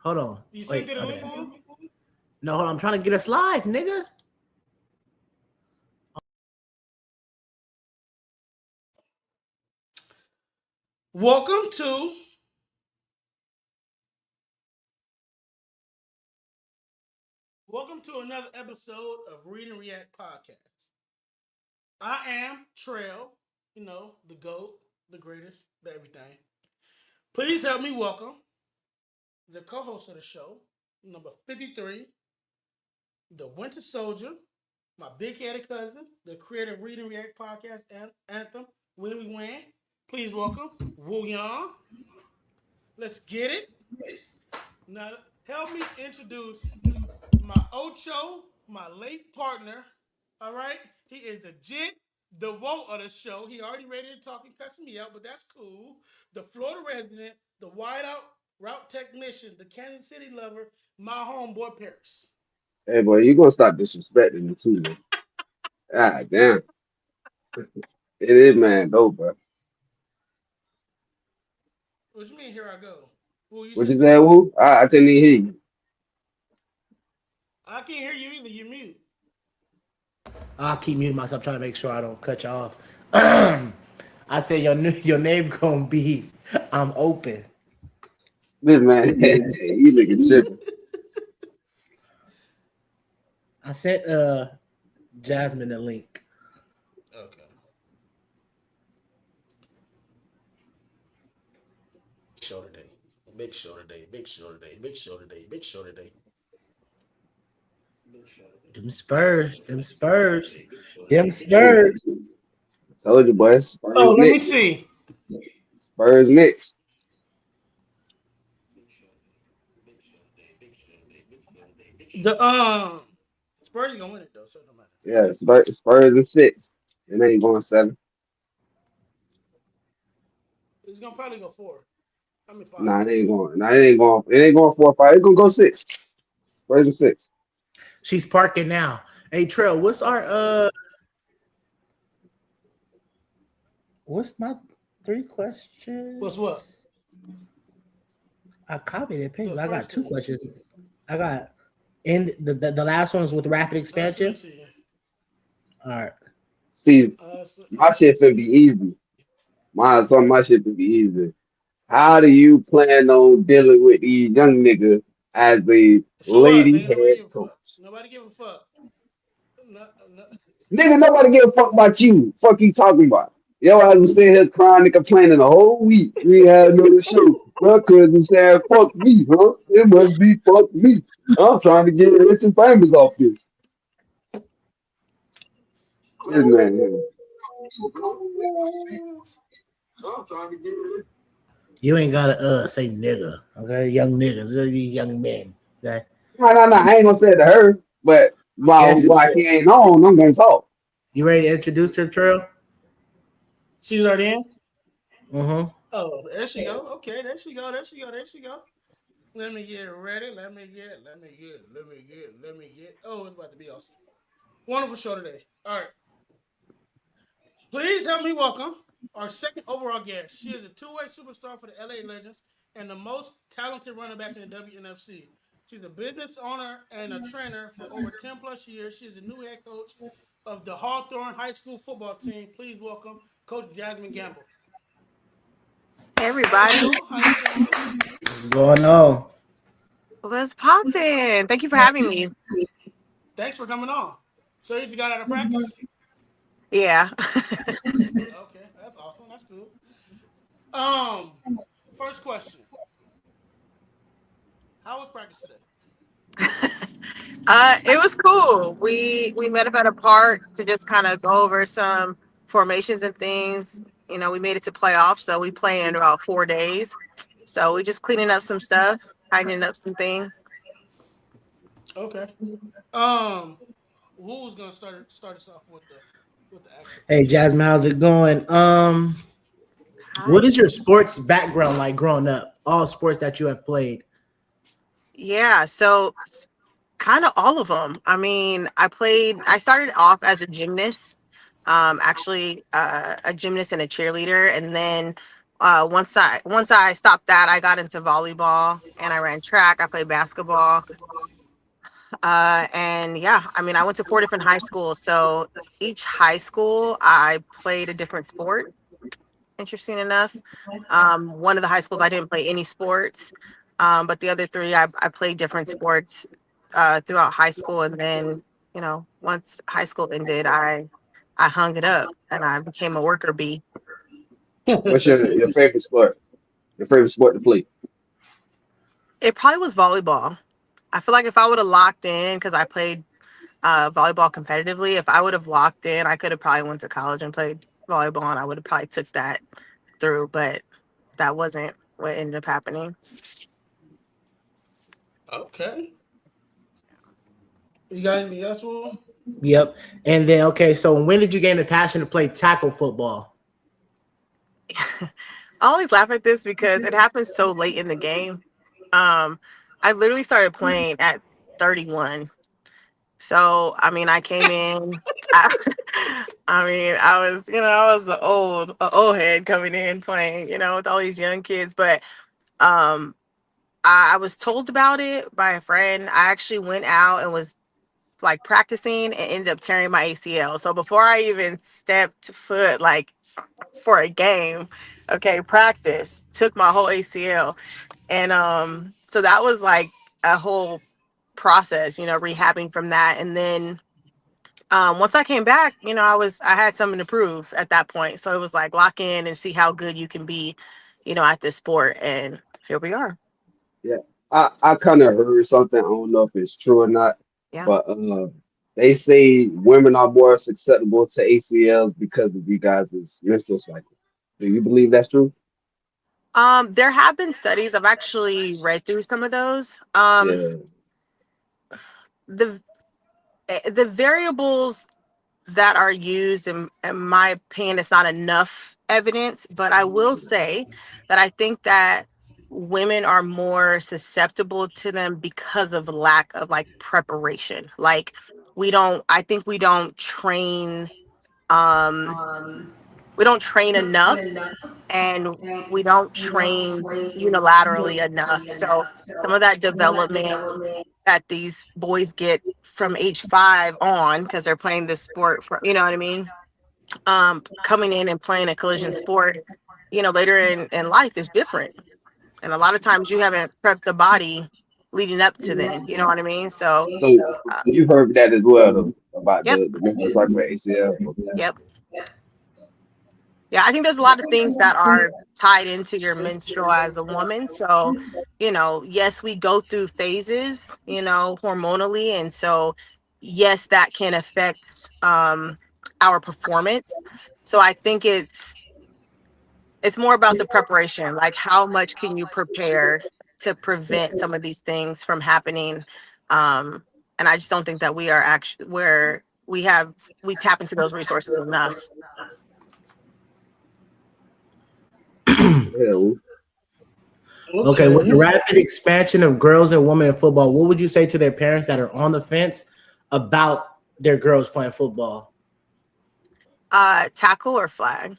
Hold on. You sent it a link? No, hold on. I'm trying to get us live, nigga. Welcome to another episode of Read and React Podcast. I am Trail, the GOAT, the greatest, the everything. Please help me welcome the co-host of the show, number 53, the Winter Soldier, my big-headed cousin, the creator of Read and React Podcast Anthem, When We Win. Please welcome Woo Young. Let's get it. Now, help me introduce my Ocho, my late partner. All right? He is the jit, the vote of the show. He already ready to talk and cuss me out, but that's cool. The Florida resident, the wideout route technician, the Kansas City lover, my homeboy Paris. Hey, boy, you gonna stop disrespecting me too, man. God damn. It is, man. Go, bro. What you mean, here I go? Who you What you said? said, Woo? I couldn't even hear you. I can't hear you either. You're mute. I'll keep muting myself, trying to make sure I don't cut you off. I said your name gonna be I'm open. This man, you nigga tripping. I sent Jasmine the link. Okay. Show today. Big show today. Big show today. Big show today. Big show today. Them Spurs. Told you, boy. Spurs Oh, let me mix. see. Spurs mix. The Spurs are gonna win it though, so it don't matter. Yeah, Spurs and 6. It ain't going 7. It's gonna probably go 4. I mean 5. Nah, it ain't going. Nah, it ain't going. It ain't going 4 or 5. It's gonna go 6. Spurs and 6. She's parking now. Hey Trail, what's our what's my 3 questions? What's what? I copied it, paste. I got 2 questions. I got the last one is with rapid expansion. All right. See, my shit finna be easy. My shit finna be easy. How do you plan on dealing with these young niggas as a lady head coach? Nobody give a fuck. Nigga, nobody give a fuck about you. Fuck you talking about? Yo, I was sitting here crying and complaining the whole week. We had another show. My cousin said, fuck me, huh? It must be fuck me. I'm trying to get rich and famous off this. This man here. You ain't gotta say nigga, okay? Young niggas, these young men. Okay? No. I ain't gonna say it to her, but while she ain't on, I'm gonna talk. You ready to introduce her, Trail? She's already in? Mm-hmm. Oh, there she go. Okay, there she go. Let me get ready. Let me get. Oh, it's about to be awesome. Wonderful show today. All right. Please help me welcome our second overall guest. She is a two-way superstar for the LA Legends and the most talented running back in the Wnfc. She's a business owner and a trainer for over 10 plus years. She is a new head coach of the Hawthorne High School football team. Please welcome Coach Jasmine Gamble. Hey everybody. What's going on? What's poppin'? Thank you for having me. Thanks for coming on. So you got out of practice? Yeah. Okay, that's awesome. That's cool. First question. How was practice today? It was cool. We met up at a park to just kind of go over some formations and things. You know, we made it to playoffs, so we play in about 4 days. So we just cleaning up some stuff, tightening up some things. Okay. Who's gonna start us off with the actual? Hey Jasmine, how's it going? What is your sports background like growing up? All sports that you have played. Yeah, so kind of all of them. I mean, I started off as a gymnast, actually a gymnast and a cheerleader. And then Once I stopped that, I got into volleyball and I ran track. I played basketball. And yeah, I mean, I went to four different high schools. So each high school, I played a different sport. Interesting enough, one of the high schools I didn't play any sports, but the other three I played different sports throughout high school. And then once high school ended, I hung it up and I became a worker bee. What's your favorite sport? Your favorite sport to play? It probably was volleyball. I feel like if I would have locked in, because I played volleyball competitively, if I would have locked in, I could have probably went to college and played volleyball, and I would have probably took that through. But that wasn't what ended up happening. Okay. You got anything else, Will? Yep. And then okay, so when did you gain the passion to play tackle football? I always laugh at this because it happens so late in the game. Um, I literally started playing at 31. So, I mean, I came in. I mean, I was a old head coming in playing, with all these young kids. But um, I was told about it by a friend. I actually went out and was like practicing and ended up tearing my ACL. So before I even stepped foot like for a game, okay, practice took my whole ACL. And so that was like a whole process, rehabbing from that. And then once I came back, I had something to prove at that point. So it was like lock in and see how good you can be, at this sport. And here we are. Yeah, I kind of heard something. I don't know if it's true or not, Yeah. but they say women are more susceptible to ACLs because of you guys' menstrual cycle. Do you believe that's true? There have been studies. I've actually read through some of those. Yeah, The the variables that are used, in my opinion, it's not enough evidence. But I will say that I think that women are more susceptible to them because of lack of like preparation. Like I think um we don't train enough, and we don't train unilaterally enough. So some of that development that these boys get from age 5 on, because they're playing this sport for, you know what I mean, coming in and playing a collision sport, later in life is different. And a lot of times you haven't prepped the body leading up to then, you know what I mean? So so uh, you've heard that as well, though, about yep. the menstrual cycle at ACL. Yep. Yeah, I think there's a lot of things that are tied into your menstrual as a woman. So, yes, we go through phases, hormonally. And so, yes, that can affect our performance. So I think it's more about the preparation, like how much can you prepare to prevent some of these things from happening. Um, and I just don't think that we are actually where we tap into those resources enough. Yeah, Okay, with the Okay. rapid expansion of girls and women in football, what would you say to their parents that are on the fence about their girls playing football? Tackle or flag?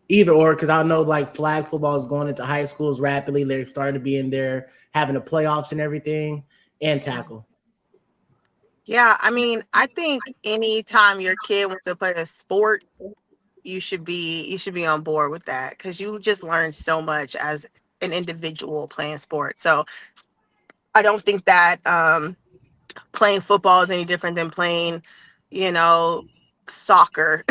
Either or, because I know like flag football is going into high schools rapidly. They're starting to be in there having the playoffs and everything, and tackle. Yeah, I mean, I think anytime your kid wants to play a sport, you should be on board with that, because you just learn so much as an individual playing sports. So I don't think that playing football is any different than playing, you know, soccer.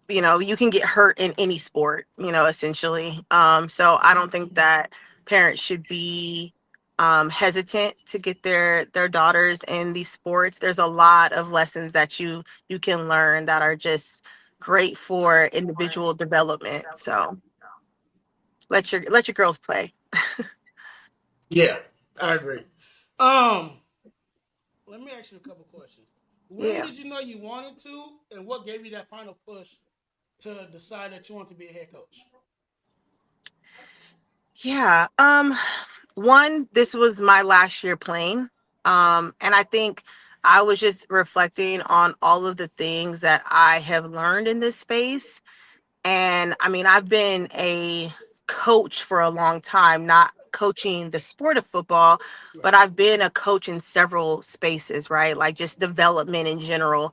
You can get hurt in any sport, essentially. So I don't think that parents should be hesitant to get their daughters in these sports. There's a lot of lessons that you can learn that are just great for individual development. So let your girls play. Yeah, I agree. Um, Let me ask you a couple questions. When Yeah. did you know you wanted to, and what gave you that final push to decide that you want to be a head coach? Yeah. One, this was my last year playing. And I think I was just reflecting on all of the things that I have learned in this space. And I mean, I've been a coach for a long time, not coaching the sport of football, but Right. I've been a coach in several spaces, right? Like just development in general.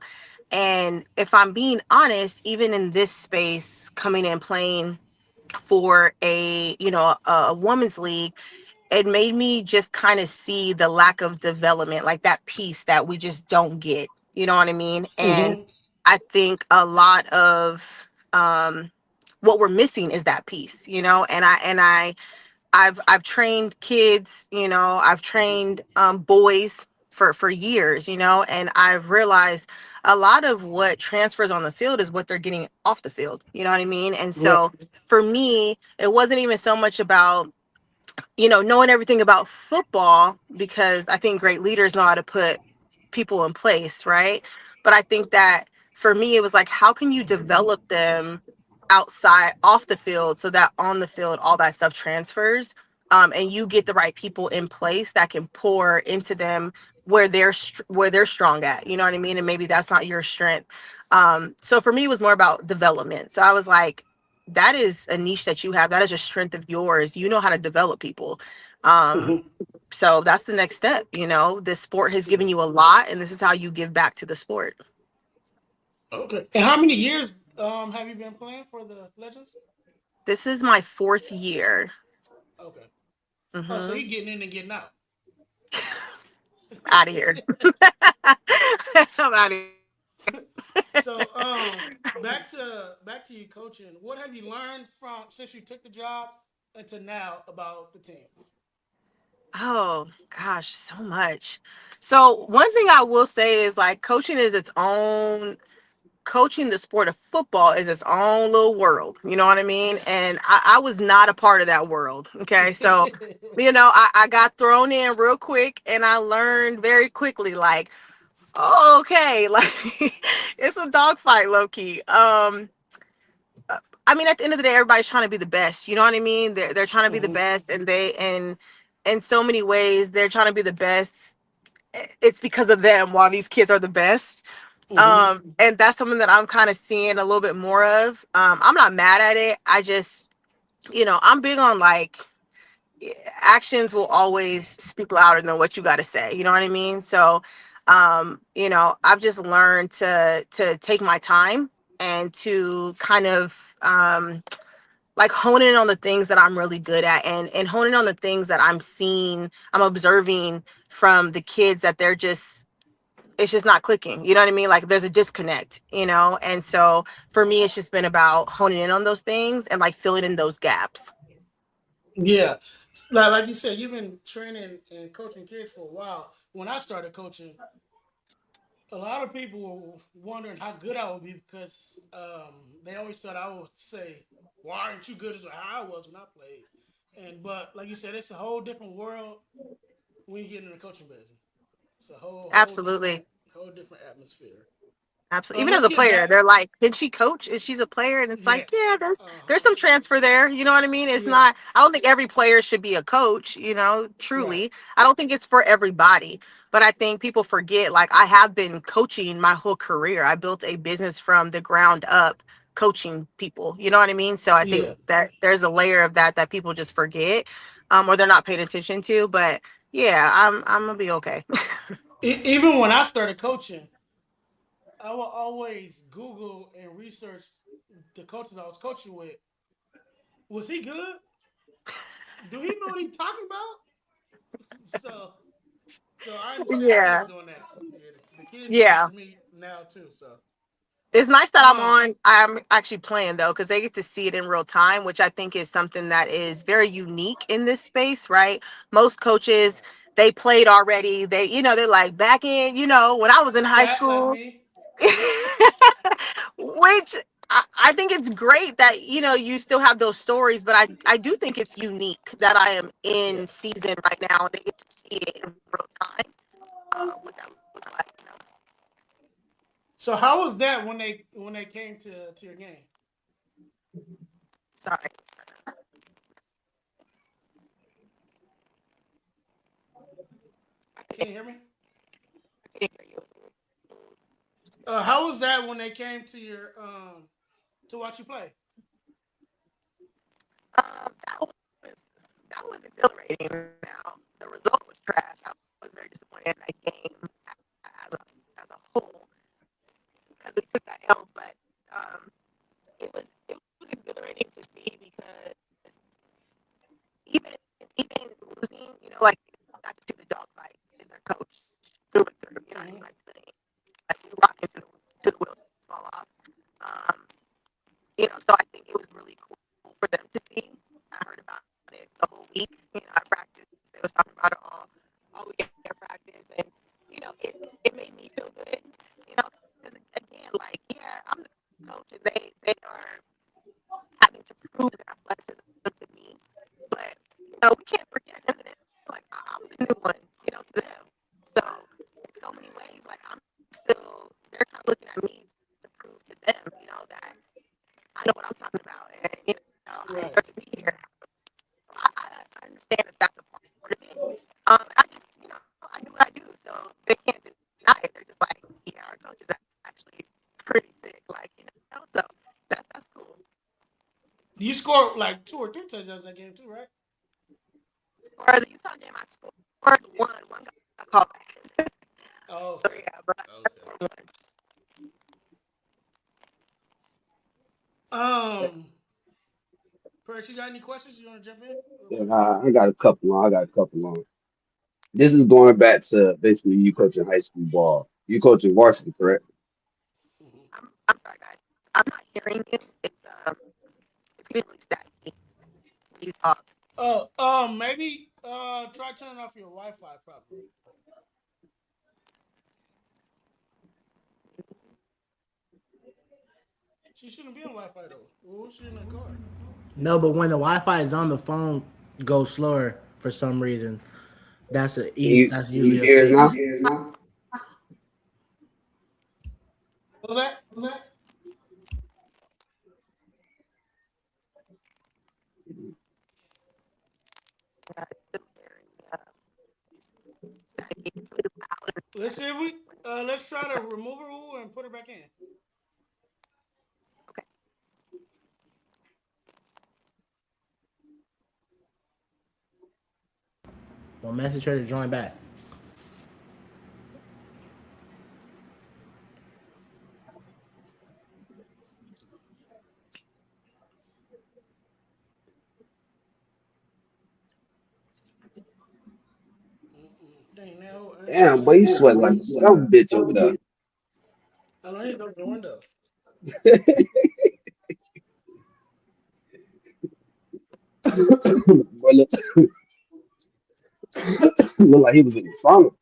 And if I'm being honest, even in this space, coming and playing for a women's league, it made me just kind of see the lack of development, like that piece that we just don't get. You know what I mean? And Mm-hmm. I think a lot of what we're missing is that piece, I've trained kids, I've trained boys for years, and I've realized a lot of what transfers on the field is what they're getting off the field. You know what I mean? And Right. so for me, it wasn't even so much about knowing everything about football, because I think great leaders know how to put people in place, right? But I think that for me, it was like, how can you develop them outside, off the field, so that on the field, all that stuff transfers, and you get the right people in place that can pour into them where they're strong at. You know what I mean? And maybe that's not your strength. So for me, it was more about development. So I was like, that is a niche that you have. That is a strength of yours. You know how to develop people. Um, Mm-hmm. so that's the next step. This sport has Yeah. given you a lot, and this is how you give back to the sport. Okay. And how many years have you been playing for the Legends? This is my fourth year. Okay. Oh, so Hmm. you getting in and getting out. Out of here. I'm out of here. So back to you coaching. What have you learned from since you took the job until now about the team? Oh gosh, so much. So one thing I will say is, like, coaching the sport of football is its own little world. You know what I mean? Yeah. And I was not a part of that world. Okay. So, I got thrown in real quick, and I learned very quickly, like, oh, okay, like it's a dogfight, low key. I mean, at the end of the day, everybody's trying to be the best. You know what I mean? They're trying to be the Mm-hmm. best, and and in so many ways, they're trying to be the best. It's because of them while these kids are the best. Mm-hmm. And that's something that I'm kind of seeing a little bit more of. I'm not mad at it. I just, I'm big on, like, actions will always speak louder than what you got to say. You know what I mean? So, I've just learned to take my time and to kind of like hone in on the things that I'm really good at, and hone in on the things that I'm observing from the kids, that it's just not clicking. You know what I mean? Like, there's a disconnect, And so for me, it's just been about honing in on those things and, like, filling in those gaps. Yeah. Like you said, you've been training and coaching kids for a while. When I started coaching, a lot of people were wondering how good I would be because they always thought I would say, "Why aren't you good as how I was when I played?" And but like you said, it's a whole different world when you get in the coaching business. It's a Absolutely. whole different atmosphere. Absolutely. Even as Let's a get player, back. they're like, "Can she coach? Is she's a player?" And it's Yeah. like, yeah, Uh there's huh. some transfer there. You know what I mean? It's Yeah. not. I don't think every player should be a coach. Right. Truly, I don't think it's for everybody. But I think people forget. Like, I have been coaching my whole career. I built a business from the ground up, coaching people. You know what I mean? So I think Yeah. that there's a layer of that people just forget, or they're not paying attention to. But yeah, I'm gonna be okay. Even when I started coaching, I will always Google and research the coach that I was coaching with. Was he good? Do he know what he's talking about? So, so I understand the kids Yeah. doing that. Yeah, the kids do that Yeah. to me now too. So, It's nice that um, I'm actually playing, though, because they get to see it in real time, which I think is something that is very unique in this space, right? Most coaches, they played already. They're like, back in, when I was in high fat like school, me. which I think it's great that, you still have those stories, but I do think it's unique that I am Yeah. in season right now, and they get to see it in real time. What that looks like, So how was that when they came to your game? Sorry. Can you hear me? I can't hear you. How was that when they came to your to watch you play? That was exhilarating. Now the result was trash. I was very disappointed in that game as a whole because we took that L. But um, it was exhilarating to see because even even losing, like I got to see the dogfight in their coach through and through. You know what I mean? Mm-hmm. Like we rock into the wheels fall off. Um, so I think it was really cool for them to see. I heard about it the whole week. I practiced. They was talking about it all week at practice, and it made me feel good. Because again, like I'm the coach, and they are having to prove their athleticism to me. But we can't forget at the end of the day, like I'm the new one, to them. So in so many ways, like I'm still, they're kind of looking at me to prove to them, that I know what I'm talking about, and I deserve Right. to be here. I understand that that's a part of it. I just, I do what I do, so they can't deny it. They're just like, yeah, our coach is actually pretty sick, like so that's cool. You scored like 2 or 3 touchdowns that game too, right? For the Utah game, I scored one got called back. Oh, So okay. yeah, but I Okay. scored one. Um, Perez, you got any questions? You want to jump in real Yeah, quick? I got a couple on. I got a couple on. This is going back to basically you coaching high school ball. You coaching varsity, correct? Mm-hmm. I'm sorry, guys. I'm not hearing you. It's getting really staticky when you talk. Oh, maybe try turning off your Wi-Fi probably. She shouldn't be on Wi-Fi though. Well, she in the car? No, but when the Wi-Fi is on, the phone goes slower for some reason. That's Can you usually a hear us now? fix. What was that? It's still very staticky. It's really loud and Let's see if we static. let's try to remove her and put her back in. Okay. Well, message her to join back. Dang, now answer the Damn, boy, same you question. sweat like some bitch over there. I don't need to open the window. Boy, look like he was in the sauna.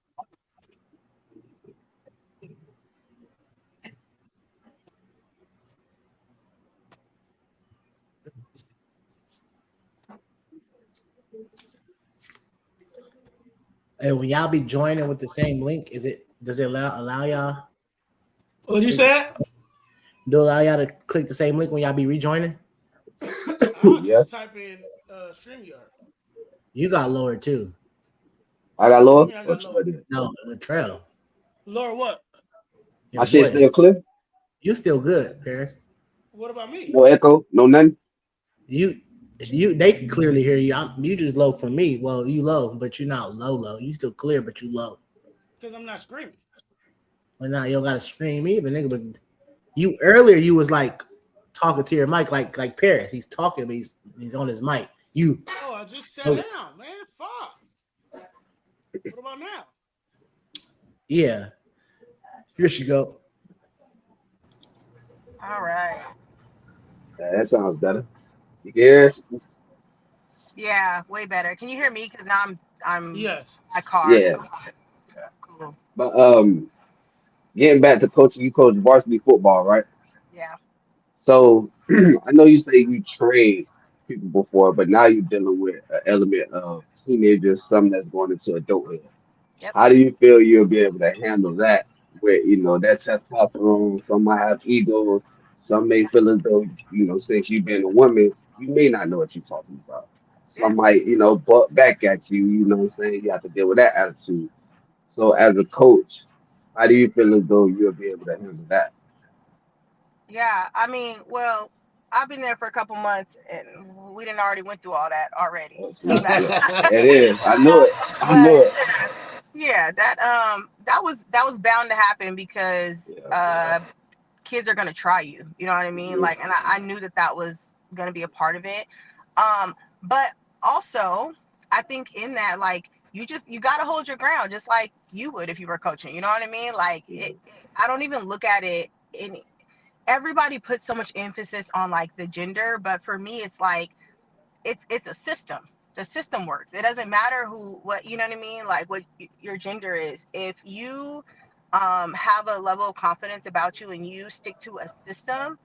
And when y'all be joining with the same link, does it allow y'all What you click the, said? do it allow y'all to click the same link when y'all be rejoining? I'll Yeah, just type in StreamYard. You got lower too. I got What do you lower. mean I got What's lower? what it? No, the trail, Lower what? your My shit voice. still clear. You still good, Paris. What about me? No echo. No nothing. They can clearly hear you. You just low for me. Well, you low, but you're not low. You still clear, but you low. Because I'm not screaming. Well, now you don't gotta scream either, nigga. But you earlier you was like talking to your mic like Paris. He's talking, but he's on his mic. You Oh, I just sat oh down, man. Fuck. What about now? yeah. Here she go. All right. Yeah, that sounds better. You can hear us? Yeah, way better. Can you hear me? Because now I'm in Yes. my car. Yeah. Cool. But getting back to coaching, you coach varsity football, right? Yeah. So I know you say you trained people before, but now you're dealing with an element of teenagers, some that's going into adulthood. Yep. How do you feel you'll be able to handle that? Where that testosterone, some might have ego, some may feel as though since you've been a woman, you may not know what you're talking about. Yeah. Some might butt back at you. You know what I'm saying? You have to deal with that attitude. So as a coach, how do you feel as though you'll be able to handle that? Yeah. I mean, well, I've been there for a couple months, and we didn't already went through all that already. See, So that, it is. I know it. I but know it. yeah, that was bound to happen because Yeah. kids are gonna try you. You know what I mean? Mhm. Like, and I knew that was gonna be a part of it. But also, I think in that, like, you gotta hold your ground, just like you would if you were coaching. You know what I mean? Like, I don't even look at it in. Everybody puts so much emphasis on like the gender, but for me, it's like it's a system. The system works. It doesn't matter what, you know what I mean, like what your gender is. If you have a level of confidence about you and you stick to a system,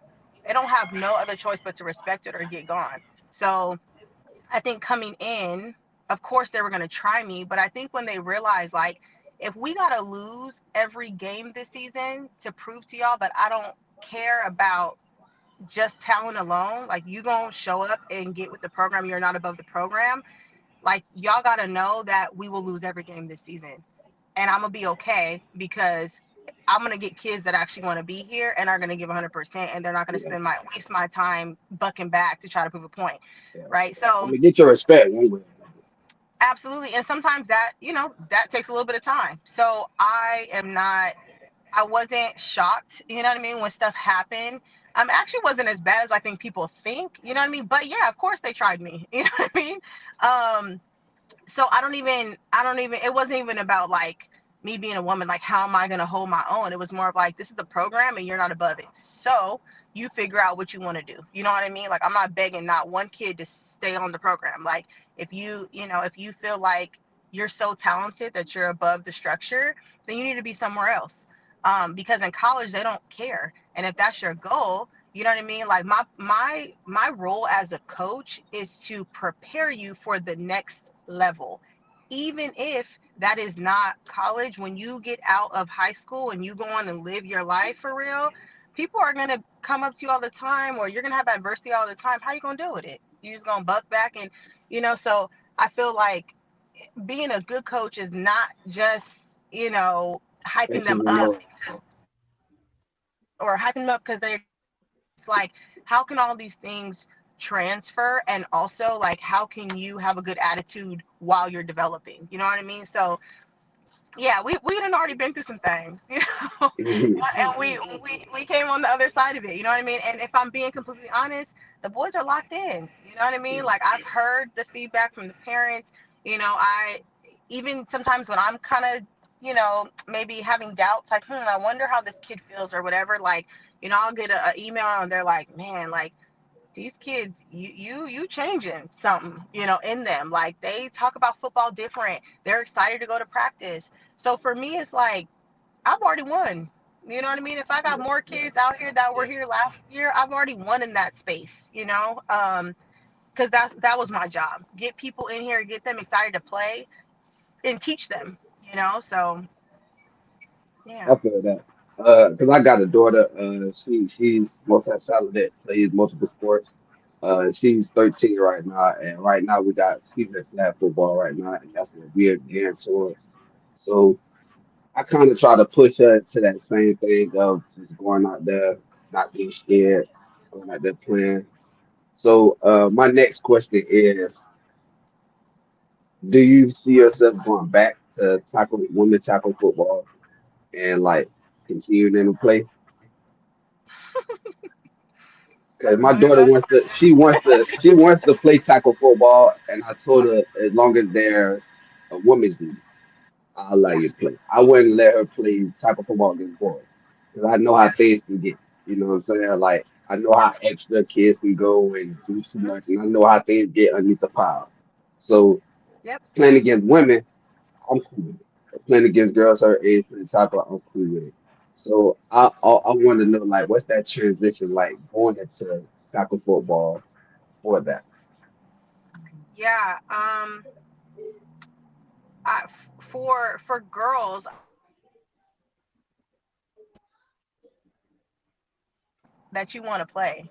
they don't have no other choice but to respect it or get gone. So I think coming in, of course they were going to try me, but I think when they realized, like, if we got to lose every game this season to prove to y'all that I don't care about just talent alone, like, you gonna show up and get with the program, you're not above the program, like, y'all gotta know that we will lose every game this season. And I'm gonna be okay because I'm gonna get kids that actually want to be here and are gonna give 100%, and they're not gonna Yeah. spend my waste my time bucking back to try to prove a point, Yeah. right? I'm So gonna get your respect one way. absolutely, and sometimes that, that takes a little bit of time. So I wasn't shocked, you know what I mean, when stuff happened. Actually wasn't as bad as I think people think, you know what I mean? But yeah, of course they tried me, you know what I mean? So I don't even, it wasn't even about like me being a woman, like how am I gonna hold my own? It was more of like, this is the program and you're not above it. So you figure out what you want to do. You know what I mean? Like, I'm not begging not one kid to stay on the program. Like, if you feel like you're so talented that you're above the structure, then you need to be somewhere else. Because in college they don't care. And if that's your goal, you know what I mean? Like, my role as a coach is to prepare you for the next level. Even if that is not college, when you get out of high school and you go on and live your life for real, people are gonna come up to you all the time, or you're gonna have adversity all the time. How you gonna deal with it? You're just gonna buck back, and so I feel like being a good coach is not just, hyping Especially them when up, or hyping them up because they're, it's like, how can all these things transfer, and also, like, how can you have a good attitude while you're developing, you know what I mean? So yeah, we had already been through some things, and we came on the other side of it, you know what I mean? And if I'm being completely honest, the boys are locked in, you know what I mean? Like, I've heard the feedback from the parents. I even sometimes when I'm kind of, maybe having doubts, like, I wonder how this kid feels or whatever, like, I'll get a email and they're like, man, like, these kids, you changing something, in them. Like, they talk about football different. They're excited to go to practice. So for me, it's like, I've already won. You know what I mean? If I got more kids out here that were here last year, I've already won in that space, because that was my job. Get people in here, get them excited to play, and teach them, so I yeah. feel that. Cause I got a daughter. She's multi-talented, plays multiple sports. She's 13 right now, and right now she's in flag football right now, and that's what we're gearing towards. So I kind of try to push her to that same thing of just going out there, not being scared, just going out there playing. So my next question is, do you see yourself going back to tackle women tackle football and like continuing to play? Because That's a my good daughter question. wants to play tackle football, and I told her as long as there's a women's league, I'll allow Yeah. you to play. I wouldn't let her play tackle football against boys because I know how Yeah. things can get. You know what I'm saying? Like I know how extra kids can go and do too Mhm. much, and I know how things get underneath the pile. So Yep. playing against women, I'm cool with it. But playing against girls her age playing tackle, I'm cool with it. So I want to know like what's that transition like going into tackle football for that? Yeah. For girls, that you want to play,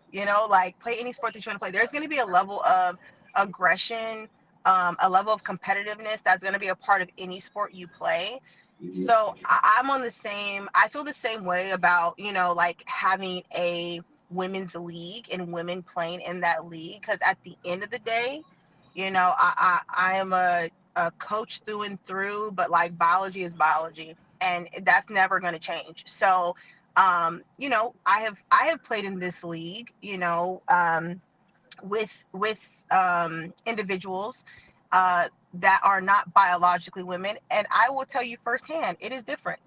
like, play any sport that you want to play. There's going to be a level of aggression, a level of competitiveness that's going to be a part of any sport you play. Mhm. So I'm on the same, I feel the same way about, like, having a women's league and women playing in that league, because at the end of the day, I am a coach through and through, but like biology is biology, and that's never going to change. So, I have played in this league, with individuals that are not biologically women, and I will tell you firsthand, it is different.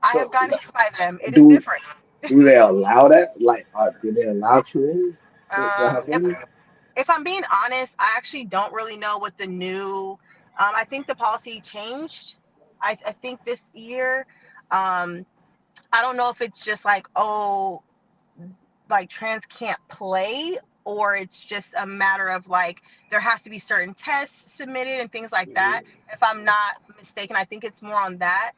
I have So gotten hit by them. It is do different. do they allow that? Like, do they allow trans to Um, have if women? if I'm being honest, I actually don't really know what the new. I think the policy changed. I think this year. Um, I don't know if it's just like, oh, like trans can't play, or it's just a matter of like there has to be certain tests submitted and things like that. If I'm not mistaken, I think it's more on that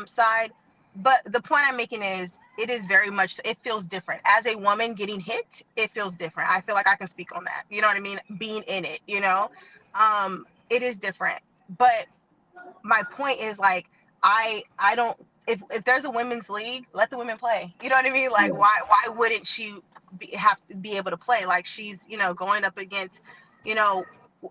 side. But the point I'm making is it is very much, it feels different as a woman getting hit. It feels different. I feel like I can speak on that, you know what I mean, being in it, it is different. But my point is like, I don't, if there's a women's league, let the women play. You know what I mean? Like, Yeah. why wouldn't she have to be able to play? Like, she's, going up against, you know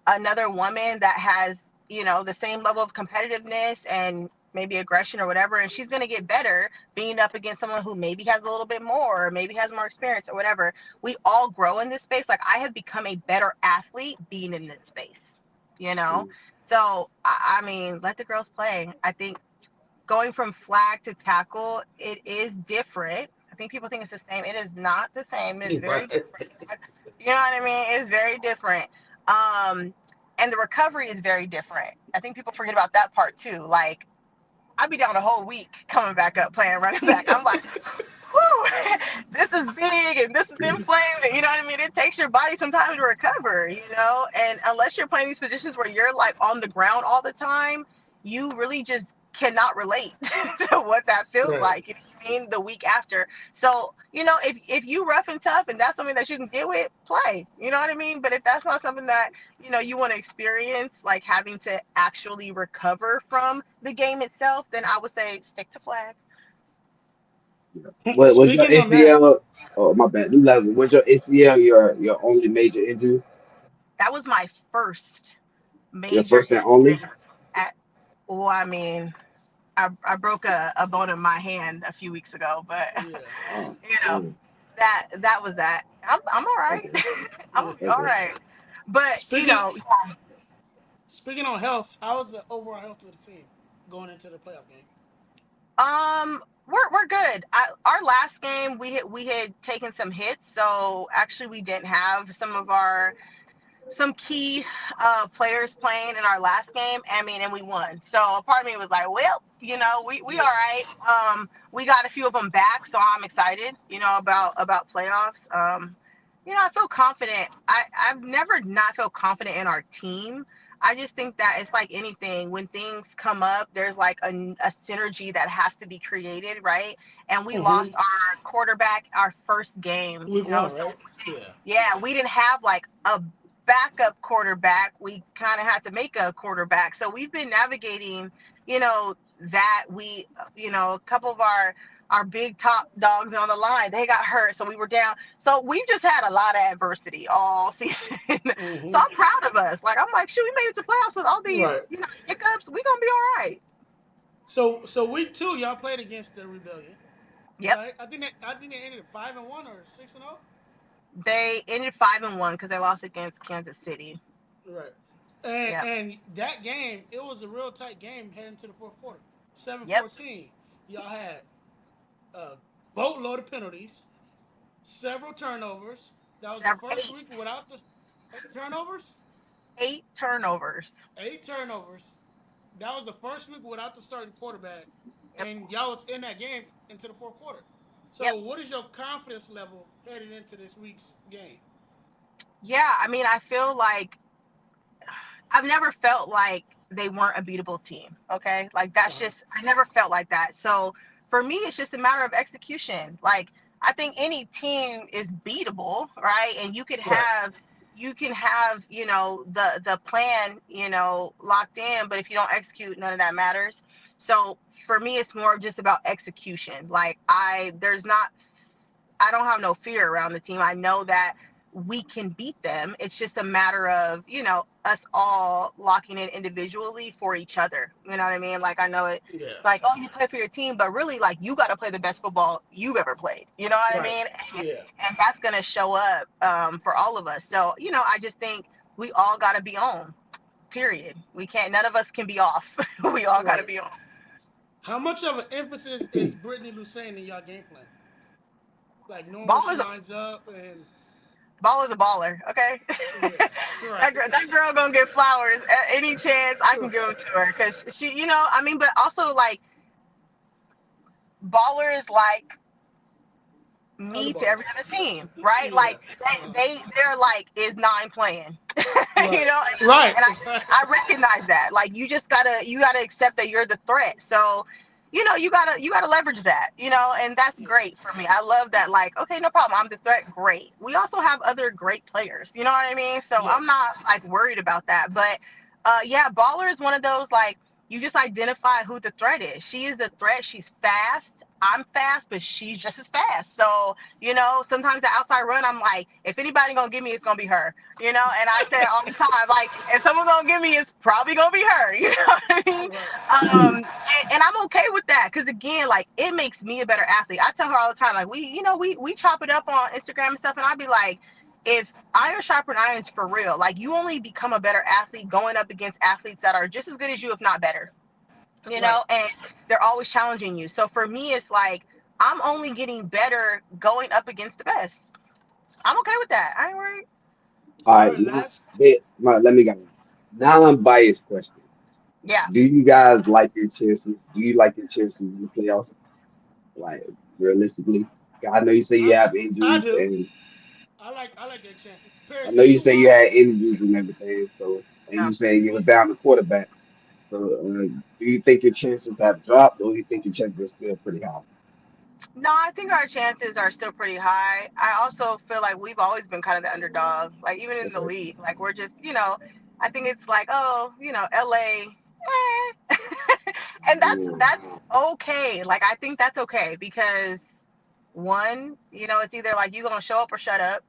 another woman that has, the same level of competitiveness and maybe aggression or whatever, and she's going to get better being up against someone who maybe has a little bit more, or maybe has more experience or whatever. We all grow in this space. Like, I have become a better athlete being in this space, you know Mm. so, I mean, let the girls play. I think going from flag to tackle, it is different. I think people think it's the same. It is not the same. It's very Right. different. You know what I mean? It's very different. Um, and the recovery is very different. I think people forget about that part too. Like, I'd be down a whole week coming back up playing running back. I'm like, whew, this is big and this is inflamed. And you know what I mean? It takes your body some time to recover, and unless you're playing these positions where you're like on the ground all the time, you really just cannot relate to what that feels Right. like. You know what I mean? The week after. So, if you rough and tough and that's something that you can get with, play. You know what I mean? But if that's not something that, you want to experience, like having to actually recover from the game itself, then I would say stick to flag. What was your Speaking on that, ACL? Oh, my bad. New level. Was your ACL your only major injury? That was my first Your major first and only? injury. At, well, I mean, I broke a bone in my hand a few weeks ago, but yeah, Oh, you know damn. that was that. I'm all right. Okay. I'm all Okay. right. But speaking speaking on health, how is the overall health of the team going into the playoff game? we're good. Our last game we had taken some hits, so actually we didn't have some key players playing in our last game. I mean, and we won. So a part of me was like, well, we all Yeah. right. We got a few of them back, so I'm excited. About playoffs. I feel confident. I've never not felt confident in our team. I just think that it's like anything. When things come up, there's like a synergy that has to be created, right? And we Mm-hmm. lost our quarterback our first game, Week one, so right? Yeah. yeah, we didn't have like a backup quarterback. We kind of had to make a quarterback. So we've been navigating, that a couple of our big top dogs on the line, they got hurt. So we were down. So we've just had a lot of adversity all season. So Mm-hmm. I'm proud of us. Like, I'm like, shoot, we made it to playoffs with all these, Right. hiccups. We gonna be all right. So week two, y'all played against the Rebellion, Yep. right? I think they ended 5-1 or 6-0. They ended 5-1 because they lost against Kansas City. Right. And Yep. and that game, it was a real tight game heading to the fourth quarter. Seven Yep. fourteen. Y'all had a boatload of penalties, several turnovers. That was the There were first week without the 8 turnovers. eight turnovers. 8 turnovers. That was the first week without the starting quarterback, Yep. and y'all was in that game into the fourth quarter. So, Yep. what is your confidence level heading into this week's game? Yeah, I mean, I feel like I've never felt like they weren't a beatable team. Okay. Like, that's Uh-huh. just, I never felt like that. So for me, it's just a matter of execution. Like, I think any team is beatable, right? And Right. you can have, the plan, locked in, but if you don't execute, none of that matters. So for me, it's more just about execution. Like, there's not I don't have no fear around the team. I know that we can beat them. It's just a matter of, us all locking in individually for each other. You know what I mean? Like, I know Yeah. it's like, oh, you play for your team, but really, like, you got to play the best football you've ever played. You know what I Right. mean? And, Yeah. and that's going to show up for all of us. So, I just think we all got to be on, period. We can't, none of us can be off. We all got to Right. be on. How much of an emphasis is Brittany Lucerne in y'all game plan? Like knowing where she Ballers lines up and Baller's a baller, okay? yeah. Right. that girl gonna get flowers any chance I can Right. give them to her because she, I mean, but also like baller is like Other me to every ballers. other team, right? Yeah. Like they're like is nine playing, Right. and, Right. and Right. I recognize that. Like you gotta accept that you're the threat. So, you gotta leverage that, and that's Yeah. great for me. I love that. Like, okay, no problem. I'm the threat. Great. We also have other great players. You know what I mean? So Yeah. I'm not like worried about that. But, yeah, baller is one of those like you just identify who the threat is. She is the threat. She's fast. I'm fast, but she's just as fast. So, sometimes the outside run, I'm like, if anybody gonna give me, it's gonna be her. And I say it all the time, like, if someone gonna give me, it's probably gonna be her. You know what I mean? Right. And I'm okay with that because again, like, it makes me a better athlete. I tell her all the time, like, we chop it up on Instagram and stuff, and I'd be like, if iron sharpen irons for real, like, you only become a better athlete going up against athletes that are just as good as you, if not better. Right. And they're always challenging you. So for me, it's like I'm only getting better going up against the best. I'm okay with that. I ain't worried. All All right, right. now, Last. let me go. Non-biased question. Yeah, Do you guys like your chances? Do you like your chances in the playoffs? Like, realistically? I know you say you I have I injuries, do. and I like their chances. I Paris, know have you you say you watched? had injuries and everything. So, and yeah. you say Have you were you? down the quarterback. So, do you think your chances have dropped, or do you think your chances are still pretty high? No, I think our chances are still pretty high. I also feel like we've always been kind of the underdog, like even in the Okay. league. Like we're just, I think it's like, oh, LA, and that's Yeah. okay. Like I think that's okay because one, it's either like you gonna show up or shut up,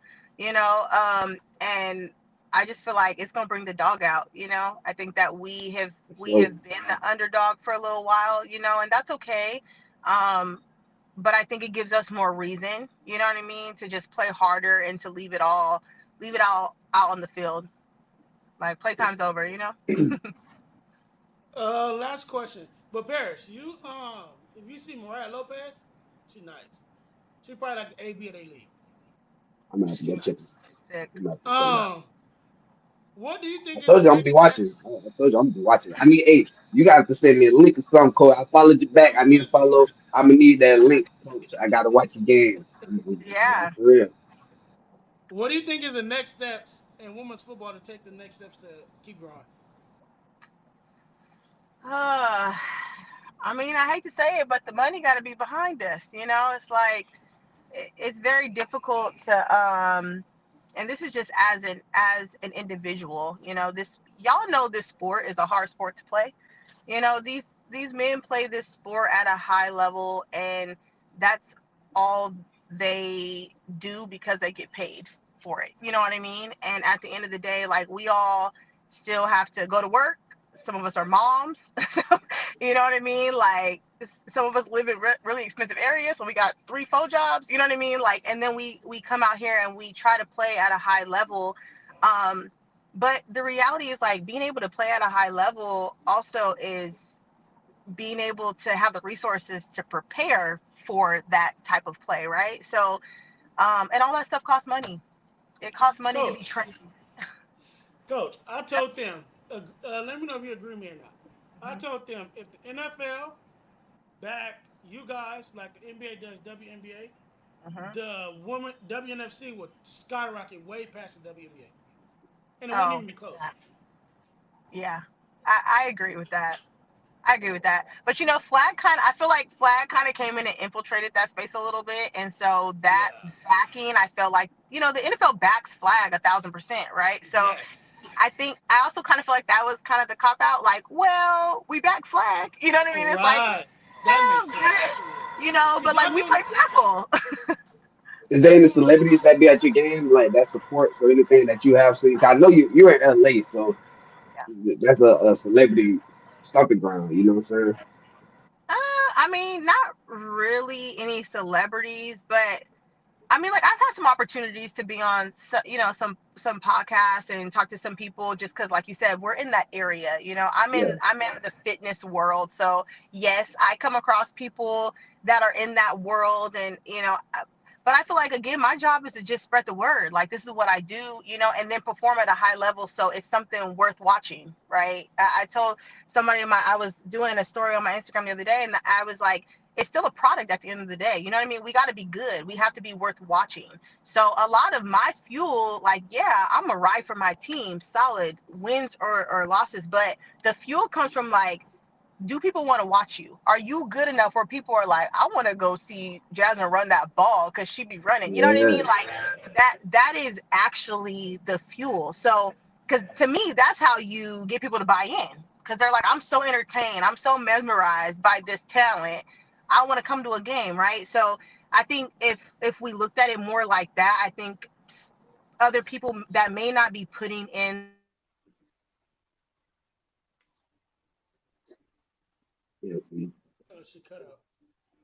and I just feel like it's gonna bring the dog out. I think that we So, have been the underdog for a little while, and that's okay. Um, but I think it gives us more reason, you know what I mean, to just play harder and to leave it all out on the field. Like playtime's over. Last question. But Paris, if you see Mariah Lopez, she nice. She probably like the AB of their league. I'm gonna have to She go check it. nice. Sick. I'm gonna have to check it out. Um, what do you I think is the told you I'm gonna be next watching. steps? I told you I'm gonna be watching. I need, hey, you got to send me a link or something, Cole. I followed you back. I'm I gonna need send to it to you. follow. I'm gonna need that link, coach. I gotta watch your games. Yeah. For real. What do you think is the next steps in women's football to take the next steps to keep growing? uh, I mean, I hate to say it, but the money got to be behind us. It's like it's very difficult to and this is just as an individual. This y'all know this sport is a hard sport to play. These men play this sport at a high level, and that's all they do because they get paid for it. You know what I mean? And at the end of the day, like, we all still have to go to work. Some of us are moms. You know what I mean? Like, some of us live in really expensive areas, so we got 3 4 jobs. You know what I mean? Like, and then we come out here and we try to play at a high level. um but the reality is, like, being able to play at a high level also is being able to have the resources to prepare for that type of play, right? So, and all that stuff costs money. It costs money to be Coach, trained. coach, I told them, let me know if you agree with me or not. I told them if the NFL backed you guys like the NBA does WNBA, Mhm. the woman WNFC would skyrocket way past the WNBA, and it wouldn't Oh, even be close. yeah. Yeah. I agree with that. I agree with that. But I feel like Flag kind of came in and infiltrated that space a little bit. And so that Yeah. backing, I felt like, the NFL backs Flag 1,000%, right? So Yes. I also kind of feel like that was kind of the cop out, like, well, we back Flag. You know what I mean? It's like, Right. That makes yeah, sense. Yeah. but Cause like, y'all we do. play tackle. Is there any celebrities that be at your game like that supports or anything that you have seen? I know you're in LA, so Yeah. that's a celebrity stomping ground. You know what I'm saying? I mean, not really any celebrities, but I mean, like I've had some opportunities to be on, some podcasts and talk to some people just because, like you said, we're in that area. Yeah, I'm in the fitness world, so yes, I come across people that are in that world, and but I feel like again, my job is to just spread the word. Like this is what I do, and then perform at a high level, so it's something worth watching, right? I told somebody I was doing a story on my Instagram the other day, and I was like, it's still a product at the end of the day. You know what I mean? We got to be good. We have to be worth watching. So a lot of my fuel, like, yeah, I'm a ride for my team, solid wins or losses, but the fuel comes from like, do people want to watch you? Are you good enough where people are like, I want to go see Jasmine run that ball because she be running. You know what I yeah. mean? Like that is actually the fuel. So because to me, that's how you get people to buy in. Because they're like, I'm so entertained, I'm so mesmerized by this talent. I want to come to a game, right? So I think if we looked at it more like that, I think other people that may not be putting in the work or the effort Yeah, see, Oh, she cut out.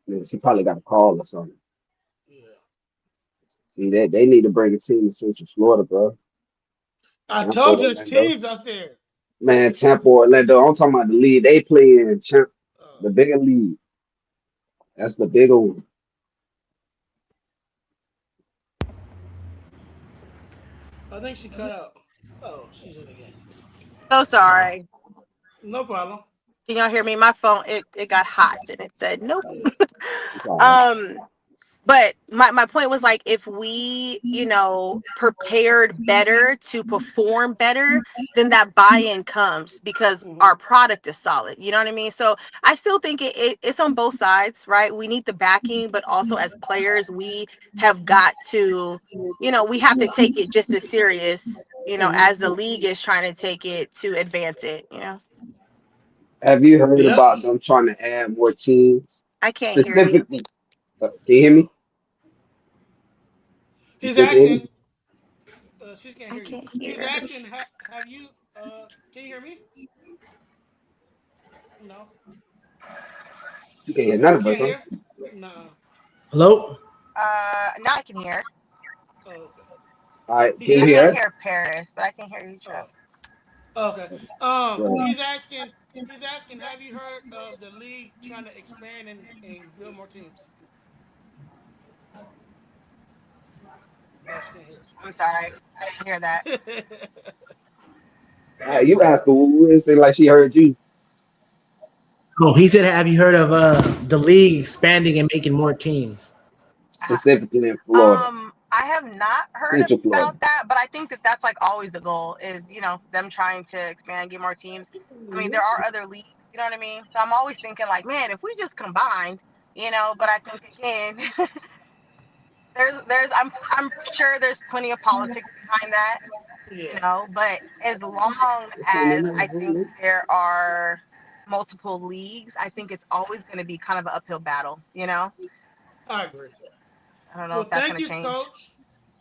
yeah, she probably got a call or something. Yeah. See, they need to bring a team to Central Florida, bro. I Tampa, told you there's Orlando. teams out there. Man, Tampa, Orlando. I'm talking about the league. They play in the Uh, bigger league. That's the bigger one. I think she cut out. Oh, she's in again. So sorry. No problem. Can y'all hear me? My phone, it got hot and it said nope. Yeah. It's all right. um but my point was like, if we prepared better to perform better, then that buy-in comes because Mm-hmm. our product is solid. You know what I mean? So I still think it's on both sides, right? We need the backing, but also as players we have got to, we have to take it just as serious, Mm-hmm. as the league is trying to take it to advance it. Have you heard Yep. about them trying to add more teams? I can't hear you. Specifically, can you hear me? Oh. You He's still can hear asking. me? She can't I hear you. can't He's hear. asking. Have you? Can you hear me? No. You can't hear none You of us, can't huh? hear? No. Hello? Now I can hear. Oh, okay. All right, He can you I hear can't asking. us? hear Paris, but I can hear you, Chuck. Oh. Okay. Right. He's asking. He's asking. Have you heard of the league trying to expand and build more teams? No, she can't I'm sorry, I didn't hear that. hear. Yeah, You cause asked her, it seemed like she heard you Oh, he said, have you heard of the league expanding and making more teams? specifically in Florida, I have not heard Central Florida. about that, but I think that that's like always the goal is, them trying to expand, get more teams. I mean, there are other leagues, you know what I mean? So I'm always thinking like, man, if we just combined, but I think again, I'm sure there's plenty of politics behind that, yeah, but as long as I think there are multiple leagues, I think it's always going to be kind of an uphill battle. I agree. I don't know Well, if that's thank going to you, change. Coach.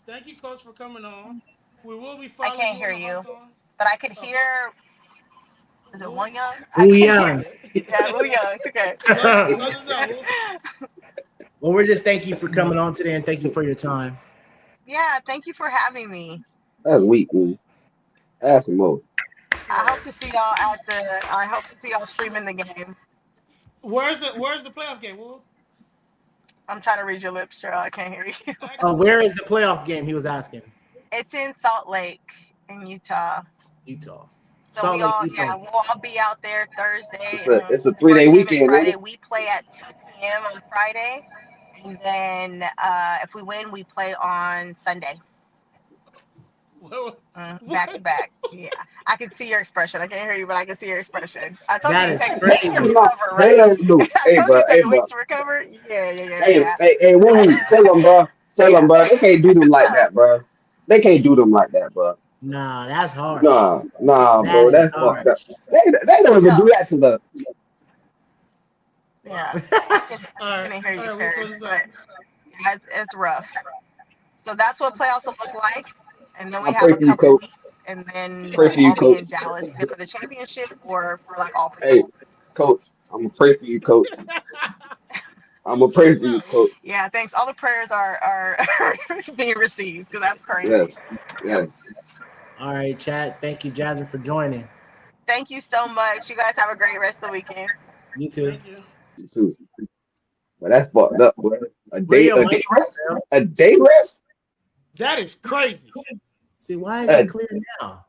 Thank you, Coach, for coming on. We will be I following can't you on hear the you, Hawthorne. but I could Okay. hear. Is it Woo. one young? I Who can't hear. young? Yeah. Yeah, Woo Young. Okay. Close us out, Woo. Well, we're just thank you for coming on today and thank you for your time. Yeah, thank you for having me. That's weak, man. Ask some more. I Right. hope to see y'all at the. I hope to see y'all streaming the game. Where's the playoff game, Woo? I'm trying to read your lips, Cheryl. I can't hear you. Ask him Where where. is the playoff game? He was asking. It's in Salt Lake, in Utah. Utah. So Salt Lake, Utah. we'll all be out there Thursday, It's and a then it's a the 3 day first game is weekend, ain't Friday. it? We play at 2 p.m. on Friday, and then if we win, we play on Sunday. What? Back to What? back. Yeah, I can see your expression. I can't hear you, but I can see your expression. I told you That it is takes weeks to crazy. Hell no, recover, right? hell no. I Hey, told you bro, it hey, takes bro. weeks to recover. Yeah, yeah, yeah, Hey, yeah, hey, hey, Woo, tell them, bro. Tell them, yeah. bro. They can't do them like that, bro. They can't do them like that, bro. Nah, that's harsh. Nah, That bro. is That's fucked up. harsh. They don't even do No, that to the. yeah. I All right. couldn't hear All you, right. We'll Paris, close this but out. yeah, it's rough. So that's what playoffs will look like. And then we I have pray a for you, couple coach. weeks, and then Pray we'll for you, all be in coach. Dallas either for the championship or for like all Hey, principal. coach, I'm gonna pray for you, coach. I'm You gonna pray just for you, out. coach. Yeah, thanks. All the prayers are being received because that's crazy. Yes, yes. All right, chat. Thank you, Jasmine, for joining. Thank you so much. You guys have a great rest of the weekend. You too. Thank you. You too. But that's fucked up, boy. Where your A day mic? rest? A day rest? That is crazy. See, why is A, it clear now?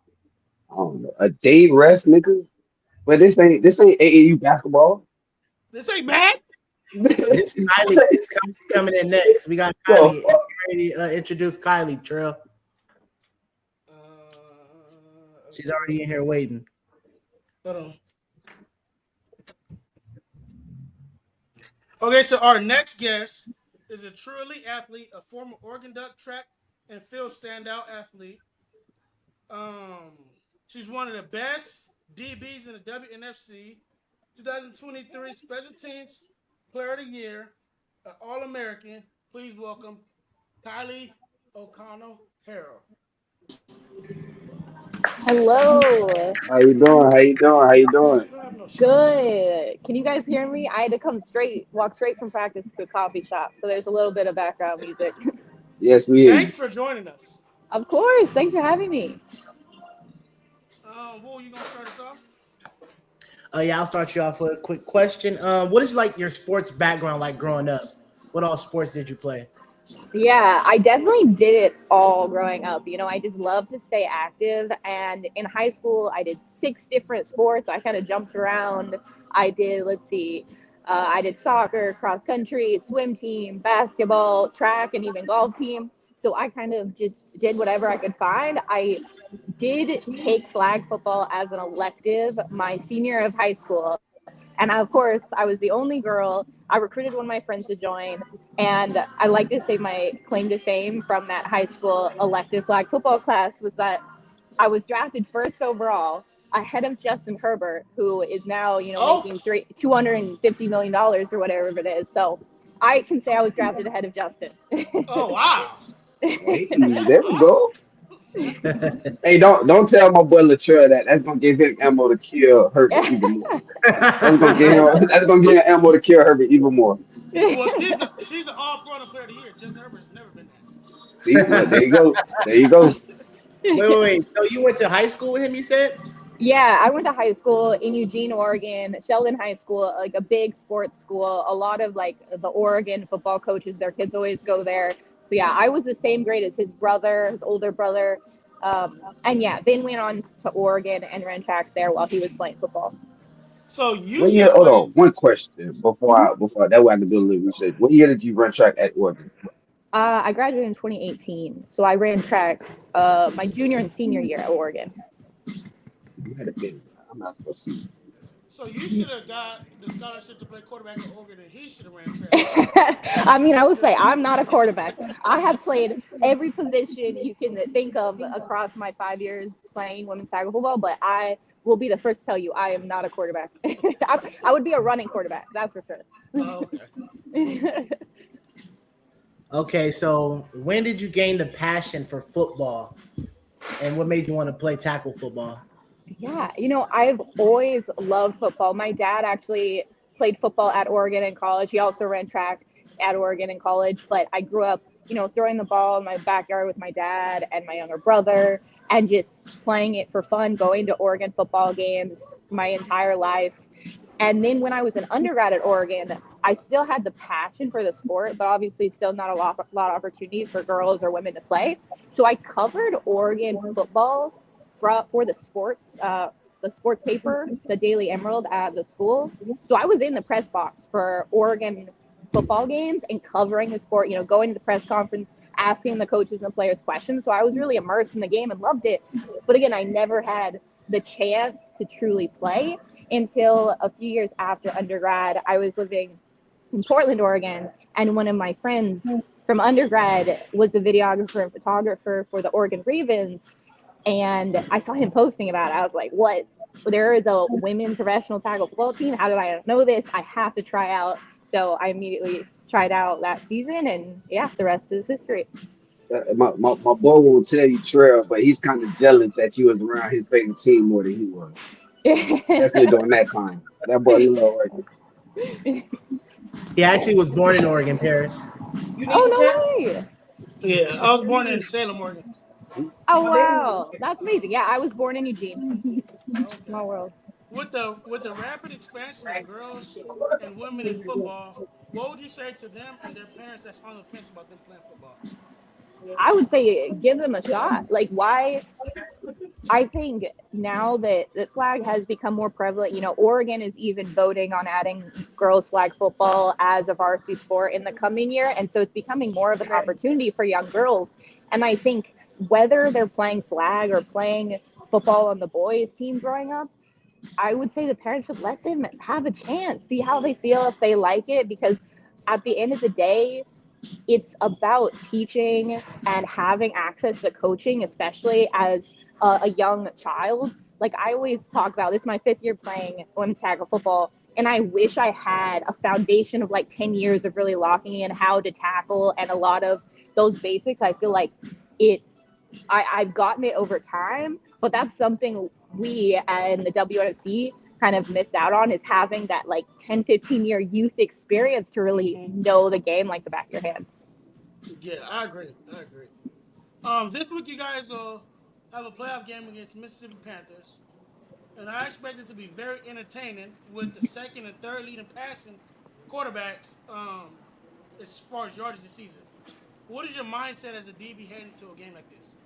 I don't know. A day rest, nigga. But this ain't AAU basketball. This ain't bad. This Kylie, this Kylie coming in next. We got The Kylie. fuck? Ready to introduce Kylie, Trill. She's Okay. already in here waiting. Hold on. Okay, so our next guest is a true elite athlete, a former Oregon Duck track and field standout athlete. Um, she's one of the best DBs in the WNFC. 2023 Special Teams Player of the Year, an All American. Please welcome Kylie O'Connell Harrell. Hello. How you doing? How you doing? How you doing? She don't have no shirt on. Good. Can you guys hear me? I had to walk straight from practice to a coffee shop. So there's a little bit of background music. Yes, we hear you. Thanks for joining us. Of course. Thanks for having me. Who are you gonna start us off? Yeah, I'll start you off with a quick question. What is like your sports background like growing up? What all sports did you play? Yeah, I definitely did it all growing up. I just love to stay active. And in high school, I did 6 different sports. I kind of jumped around. I did, let's see, I did soccer, cross country, swim team, basketball, track, and even golf team. So I kind of just did whatever I could find. I did take flag football as an elective my senior year of high school. And of course, I was the only girl. I recruited one of my friends to join. And I like to say my claim to fame from that high school elective flag football class was that I was drafted first overall ahead of Justin Herbert, who is now, Oh, making $250 million or whatever it is. So I can say I was drafted ahead of Justin. oh wow. Hey, That's there we awesome. go. Hey, don't tell my boy Latrell that. That's gonna give him ammo to kill Herbert even more. That's gonna get him. That's gonna give him ammo to kill Herbert even more. Well, she's an all pro player of the year. Justin Herbert's never been that. See, look, there you go. There you go. Wait. So you went to high school with him? You said? Yeah, I went to high school in Eugene, Oregon, Sheldon High School, like a big sports school. A lot of like the Oregon football coaches, their kids always go there. So yeah, I was the same grade as his brother, his older brother. And yeah, then went on to Oregon and ran track there while he was playing football. So you What should year? have Hold on. played. One question Mhm. before that way I can do a little research. What year did you run track at Oregon? I graduated in 2018, so I ran track my junior and senior year at Oregon. You had a big. I'm not supposed to see. So you should have got the scholarship to play quarterback at Oregon, and he should have ran track I mean, I would because say I'm not a quarterback. I have played every position you can think of across my 5 years playing women's tackle football, but I will be the first to tell you I am not a quarterback. I would be a running quarterback, that's for oh, okay. sure. Okay, so when did you gain the passion for football, and what made you want to play tackle football? Yeah, I've always loved football. My dad actually played football at Oregon in college. He also ran track at Oregon in college, but I grew up, throwing the ball in my backyard with my dad and my younger brother and just playing it for fun, going to Oregon football games my entire life. And then when I was an undergrad at Oregon, I still had the passion for the sport, but obviously still not a lot of opportunities for girls or women to play. So I covered Oregon football for the sports paper, the Daily Emerald at the school. So I was in the press box for Oregon football games and covering the sport, going to the press conference, asking the coaches and the players questions. So I was really immersed in the game and loved it. But again, I never had the chance to truly play until a few years after undergrad. I was living in Portland, Oregon, and one of my friends from undergrad was a videographer and photographer for the Oregon Ravens. And I saw him posting about it. I was like, what? There is a women's professional tackle football team. How did I not know this? I have to try out. So I immediately tried out that season. And yeah, the rest is history. my boy won't tell you, Trail, but he's kind of jealous that you was around his favorite team more than he was, especially during that time. That boy love Oregon. He actually was born in Oregon, Paris. Oh, no way. Yeah, I was born in Salem, Oregon. Oh, wow. That's amazing. Yeah, I was born in Eugene. Okay. Small world. With the rapid expansion of girls and women in football, what would you say to them and their parents that's on the fence about them playing football? I would say give them a shot. Like, why? I think now that the flag has become more prevalent, Oregon is even voting on adding girls flag football as a varsity sport in the coming year. And so it's becoming more of an opportunity for young girls. And I think whether they're playing flag or playing football on the boys' team growing up, I would say the parents should let them have a chance, see how they feel if they like it, because at the end of the day, it's about teaching and having access to coaching, especially as a young child. Like I always talk about, this is my 5th year playing women's tackle football, and I wish I had a foundation of like 10 years of really locking in how to tackle and a lot of those basics. I feel like it's I've gotten it over time, but that's something we and the WNFC kind of missed out on, is having that like 10-15 year youth experience to really Hmm. know the game like the back of your hand. Yeah, I agree. I agree. This week you guys will have a playoff game against Mississippi Panthers, and I expect it to be very entertaining with the second and third leading passing quarterbacks. As far as yardage this season, what is your mindset as a DB heading into a game like this?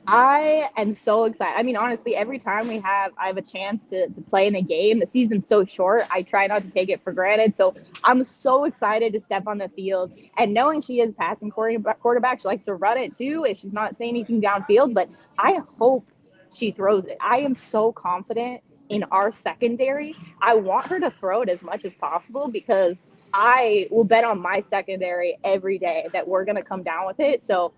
I am so excited. I mean, honestly, every time I have a chance to play in a game. The season's so short. I try not to take it for granted. So I'm so excited to step on the field. And knowing she is passing quarterback, she likes to run it too if she's not saying Right. anything downfield. But I hope she throws it. I am so confident in our secondary. I want her to throw it as much as possible, because I will bet on my secondary every day that we're going to come down with it. So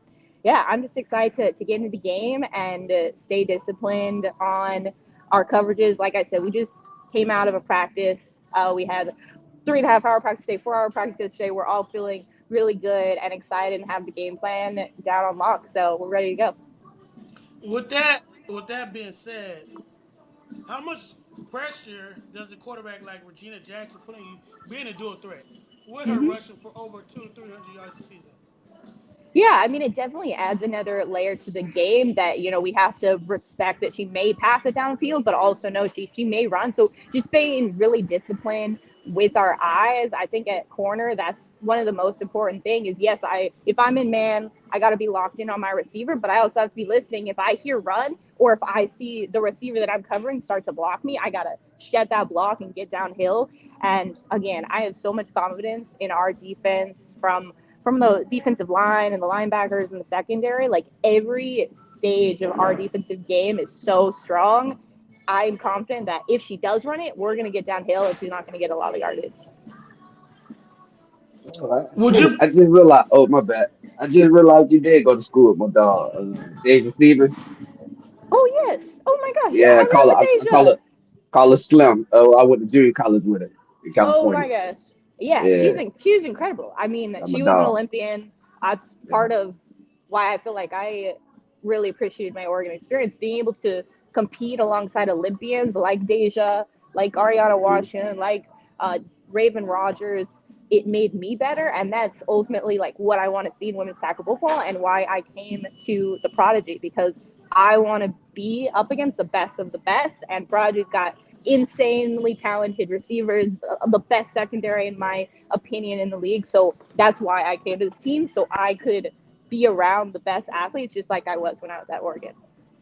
yeah, I'm just excited to get into the game and stay disciplined on our coverages. Like I said, we just came out of a practice. We had 3.5 hour practice today, 4 hour practice yesterday. We're all feeling really good and excited and have the game plan down on lock. So we're ready to go. With that being said, how much pressure does a quarterback like Regina Jackson put on you being a dual threat with her Mm-hmm. rushing for over 200 to 300 yards a season? Yeah, I mean, it definitely adds another layer to the game that, we have to respect that she may pass it downfield, but also know she may run. So just being really disciplined with our eyes, I think at corner, that's one of the most important thing is, yes, if I'm in man, I got to be locked in on my receiver, but I also have to be listening. If I hear run, or if I see the receiver that I'm covering start to block me, I got to shed that block and get downhill. And again, I have so much confidence in our defense from the defensive line and the linebackers and the secondary. Like every stage of our defensive game is so strong. I'm confident that if she does run it, we're going to get downhill and she's not going to get a lot of yardage. Oh, Would you? I just realized. Oh, my bad. I just realized you did go to school with my dog, Deja Stevens. Oh, yes. Oh, my gosh. Yeah, Yeah, I ran with I call Deja. her Slim. Oh, I went to junior college with her in Oh, California. my gosh. Yeah, Yeah, she's incredible. I mean, I'm a she was an dog. Olympian. That's Yeah. part of why I feel like I really appreciated my Oregon experience, being able to compete alongside Olympians like Deja, like Ariana Mhm. Washington, like uh, Raven Rogers. It made me better, and that's ultimately like what I want to see in women's tackle football, and why I came to the Prodigy, because I want to be up against the best of the best, and Prodigy's got insanely talented receivers, the best secondary in my opinion in the league. So that's why I came to this team, so I could be around the best athletes, just like I was when I was at Oregon.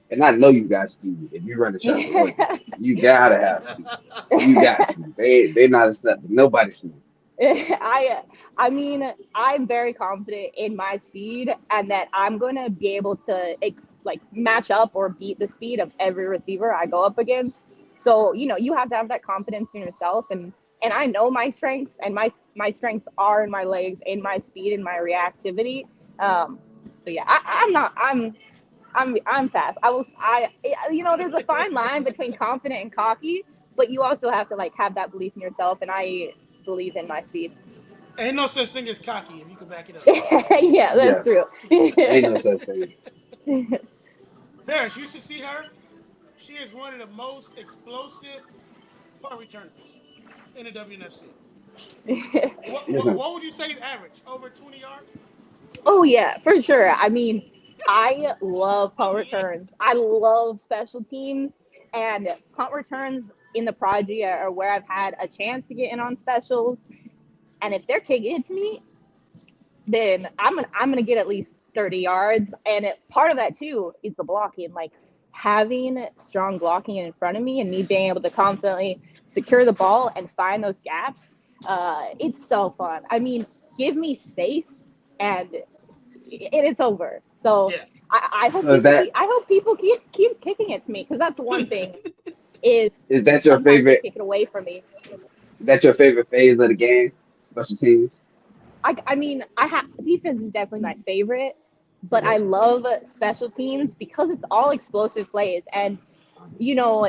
And I know you got speed. If you run the track with Oregon, you gotta have speed. You got to. They not accepting nobody speed. I I mean, I'm very confident in my speed, and that I'm going to be able to like match up or beat the speed of every receiver I go up against. So, you have to have that confidence in yourself, and I know my strengths, and my strengths are in my legs, in my speed, and my reactivity. Um so yeah, I'm not I'm fast. There's a fine line between confident and cocky, but you also have to like have that belief in yourself, and I believe in my speed. Ain't no such thing as cocky if you can back it up. Yeah, that's Yeah, true. ain't no such thing. Paris, you should see her. She is one of the most explosive punt returners in the WNFC. What, what, Listen, what would you say you average? Over 20 yards? Oh yeah, for sure. I mean, I love punt Oh, yeah. returns. I love special teams, and punt returns in the Prodigy are where I've had a chance to get in on specials. And if they're kicking it to me, then I'm gonna get at least 30 yards. And part of that too is the blocking, like having strong blocking in front of me and me being able to confidently secure the ball and find those gaps. It's so fun. I mean, give me space and it's over. So Yeah. I hope so is people that keep keep kicking it to me because that's one thing is is that your sometimes they favorite? kick it away from me. That's your favorite phase of the game? Special teams. I mean, I have defense is definitely my favorite, but I love special teams because it's all explosive plays, and you know,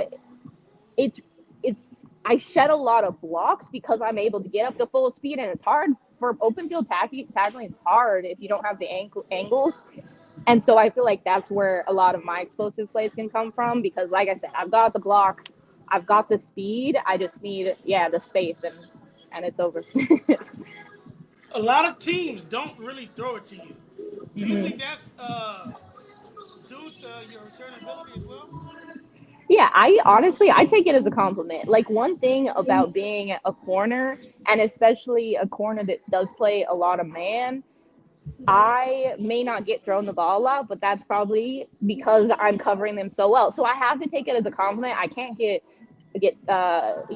it's it's I shed a lot of blocks because I'm able to get up to full speed, and it's hard for open field tackling. It's hard if you don't have the angles, and so I feel like that's where a lot of my explosive plays can come from because, like I said, I've got the blocks, I've got the speed. I just need the space, and it's over. A lot of teams don't really throw it to you. Do you think Mhm. that's due to your return ability as well? Yeah, I honestly I take it as a compliment. Like one thing about being a corner and especially a corner that does play a lot of man, I may not get thrown the ball a lot, but that's probably because I'm covering them so well. So I have to take it as a compliment. I can't get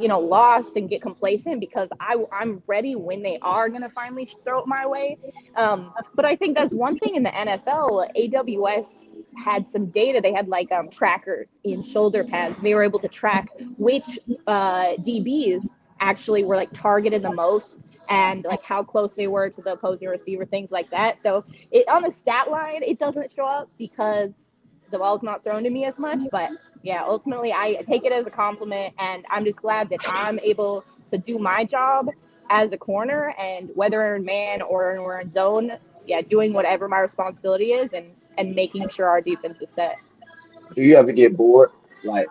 lost and get complacent because I'm ready when they are going to finally throw it my way. But I think that's one thing in the NFL. AWS had some data. They had like trackers in shoulder pads. They were able to track which DBs actually were like targeted the most and like how close they were to the opposing receiver, things like that. So it on the stat line, it doesn't show up because the ball's not thrown to me as much. But yeah, ultimately, I take it as a compliment, and I'm just glad that I'm able to do my job as a corner, and whether in man or we're in zone, yeah, doing whatever my responsibility is, and making sure our defense is set. Do you ever get bored? Like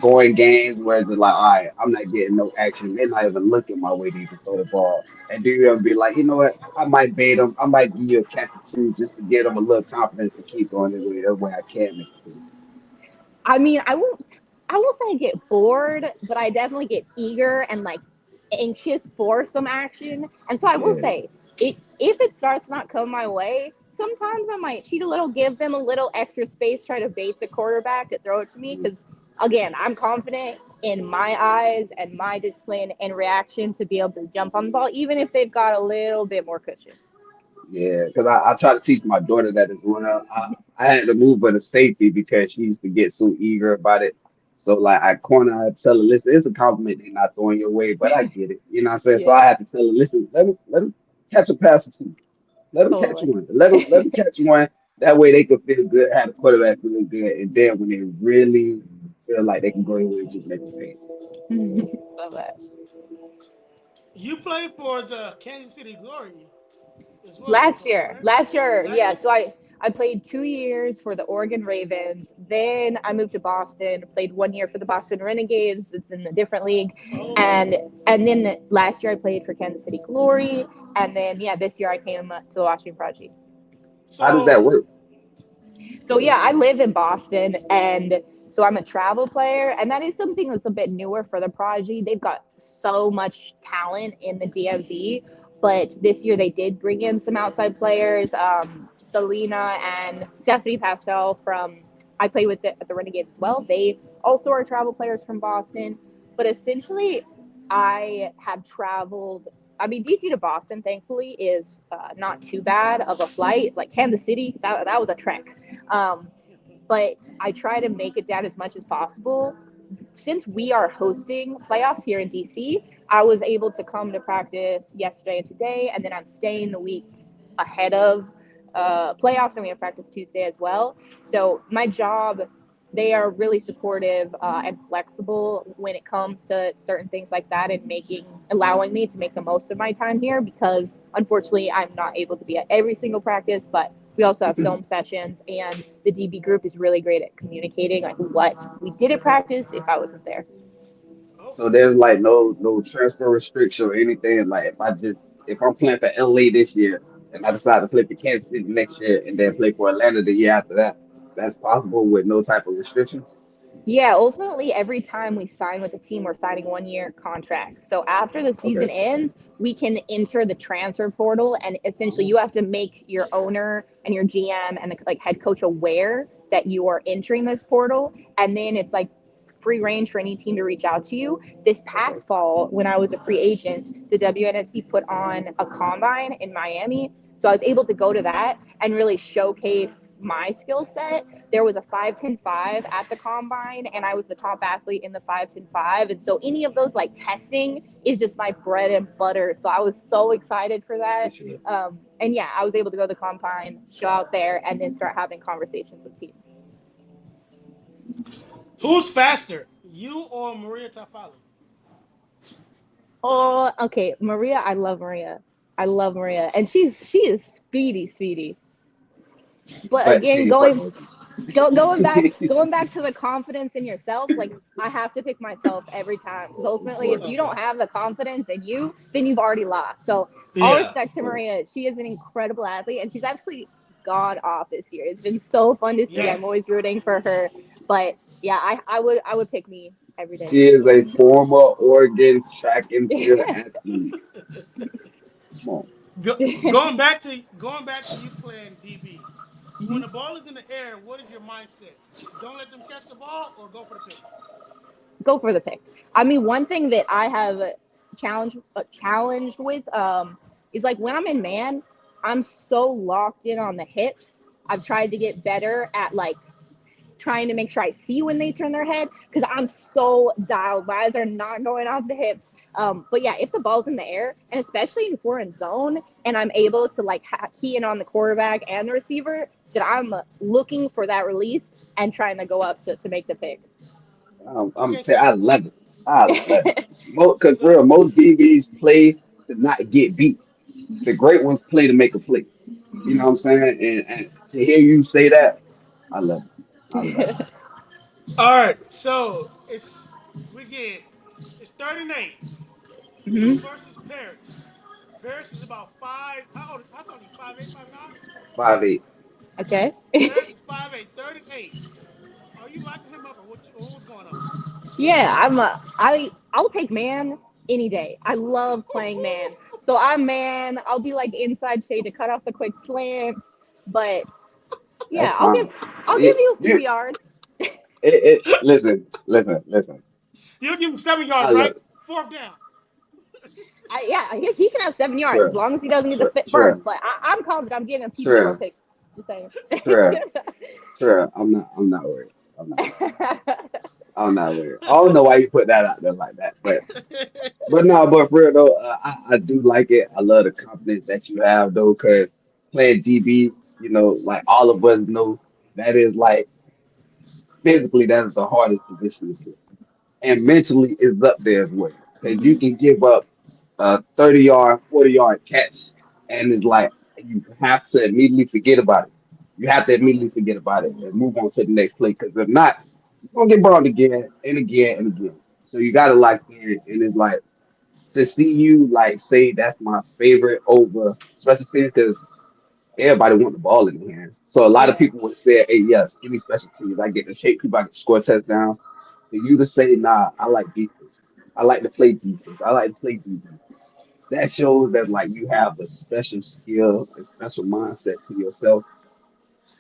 going games where it's like, all right, I'm not getting no action. They're not even looking my way to even throw the ball. And do you ever be like, you know what? I might bait them. I might give you a catch or two just to get them a little confidence to keep going the way I can make it. I mean, I won't say I get bored, but I definitely get eager and like anxious for some action. And so I will Yeah, say, if it starts not coming my way, sometimes I might cheat a little, give them a little extra space, try to bait the quarterback to throw it to me. Because again, I'm confident in my eyes and my discipline and reaction to be able to jump on the ball, even if they've got a little bit more cushion. yeah. Because I try to teach my daughter that as well. I had to move her to safety because she used to get so eager about it. So like I corner, I tell her, listen, it's a compliment they're not throwing your way, but I get it. You know what I'm saying? So Yeah, I had to tell her, listen, let him catch a pass or two. Let them catch totally. one. Let them catch one. That way they can feel good, have the quarterback feeling good, and then when they really feel like they can go anywhere and just make the pay. Love that. You play for the Kansas City Glory as well Last before, year, correct? last year, Last yeah. year? So I played 2 years for the Oregon Ravens. Then I moved to Boston. Played 1 year for the Boston Renegades. It's in a different league. Oh, okay. And then last year I played for Kansas City Glory. And then yeah, this year I came to the Washington Prodigy. How does that So work? So yeah, I live in Boston, and so I'm a travel player, and that is something that's a bit newer for the Prodigy. They've got so much talent in the DMV, but this year they did bring in some outside players. Selena and Stephanie Pastel from I play with at the Renegades as well. They also are travel players from Boston, but essentially, I have traveled. I mean, DC to Boston, thankfully, is not too bad of a flight. Like Kansas City, that was a trek. Um, but I try to make it down as much as possible. Since we are hosting playoffs here in DC, I was able to come to practice yesterday and today, and then I'm staying the week ahead of playoffs, and we have practice Tuesday as well. So my job they are really supportive and flexible when it comes to certain things like that, and allowing me to make the most of my time here, because unfortunately I'm not able to be at every single practice, but we also have film sessions, and the DB group is really great at communicating like what we did at practice if I wasn't there. So Okay. there's like no transfer restriction or anything. Like if I'm playing for LA this year and I decide to play for Kansas City next year and then play for Atlanta the year after that, that's possible with no type of restrictions. Yeah, ultimately, every time we sign with a team, we're signing 1 year contracts. So after the season Okay. ends, we can enter the transfer portal, and essentially, you have to make your owner and your GM and the like head coach aware that you are entering this portal, and then it's like free range for any team to reach out to you. This past fall, when I was a free agent, the WNFC put on a combine in Miami. So I was able to go to that and really showcase my skill set. There was a 5'10" 5" at the combine, and I was the top athlete in the 5'10" 5. And so any of those like testing is just my bread and butter. So I was so excited for For that. sure. And yeah, I was able to go to the combine, show out there, and then start having conversations with teams. Who's faster, you or Maria Tafali? Oh, okay, Maria. I love Maria. I love Maria, and she is speedy, speedy. But But she again, ain't fucking with you. going back to the confidence in yourself, like I have to pick myself every time, because Of ultimately if course. you Okay. don't have the confidence in you, then you've already lost. So all Yeah. respect to Maria, she is an incredible athlete, and she's actually gone off this year. It's been so fun to see. I'm Yes. always rooting for her. But yeah, I would pick me every day. She is a Okay. former Oregon track and field athlete. Come on. Going back to you playing DB. When the ball is in the air, what is your mindset? Don't let them catch the ball or go for the pick. Go for the pick. I mean, one thing that I have challenged with is like when I'm in man, I'm so locked in on the hips. I've tried to get better at like trying to make sure I see when they turn their head, because I'm so dialed. My eyes are not going off the hips. But yeah, if the ball's in the air, and especially if we're in zone, and I'm able to like key in on the quarterback and the receiver, that I'm looking for that release and trying to go up to make the pick. I'm Okay, tell I so love it. I love it. Because real, so most DBs play to not get beat. The great ones play to make a play. You know what I'm saying? And to hear you say that, I love it. I love it. all right, so it's 39. You Mhm. versus Paris. Paris is about five. How tall are you? 5'8", 5'9"? 5'8". Okay. Paris is 5'8", 38. Are you locking him up, or what's going on? Yeah, I'll take man any day. I love playing man. So I'm man. I'll be like inside shade to cut off the quick slants. But That's yeah, fine. I'll give It, you a few you, yards. listen. You'll give him 7 yards, I right? love it. Fourth down. Yeah, he can have 7 yards as Sure, long as he doesn't get the sure, fit first. sure, But I'm confident I'm getting a PPR sure, pick. Just saying. sure, sure. I'm not worried. I'm not worried. I'm not worried. I don't know why you put that out there like that, but no, but for real though, I do like it. I love the confidence that you have though, because playing DB, like all of us know, that is like physically that is the hardest position to play, and mentally is up there as well, because you Mhm. can give up a 30-yard, 40-yard catch, and it's like you have to immediately forget about it. You have to immediately forget about it and move on to the next play, because if not, you're gonna get burned again and again and again. So you gotta lock in, and it's like to see you like say that's my favorite over special teams, because everybody want the ball in their hands. So a lot of Yeah, people would say, "Hey, yes, give me special teams. I get to shape people. I can score touchdowns." For you to say, "Nah, I like defense. I like to play defense. I like to play defense." That shows that like you have a special skill, a special mindset to yourself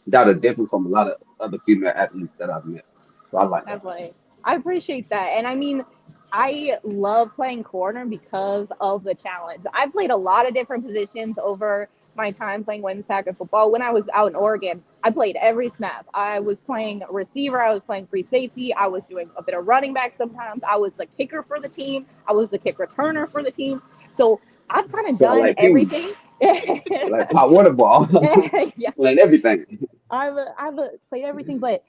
that are different from a lot of other female athletes that I've met. So I like that. definitely. I appreciate that. And I mean, I love playing corner because of the challenge. I played a lot of different positions over my time playing women's tackle football. When I was out in Oregon, I played every snap. I was playing receiver, I was playing free safety, I was doing a bit of running back sometimes. I was the kicker for the team, I was the kick returner for the team. So I've kind of So I done like Pee everything. like pop water ball, Yeah, playing everything. I've played everything, but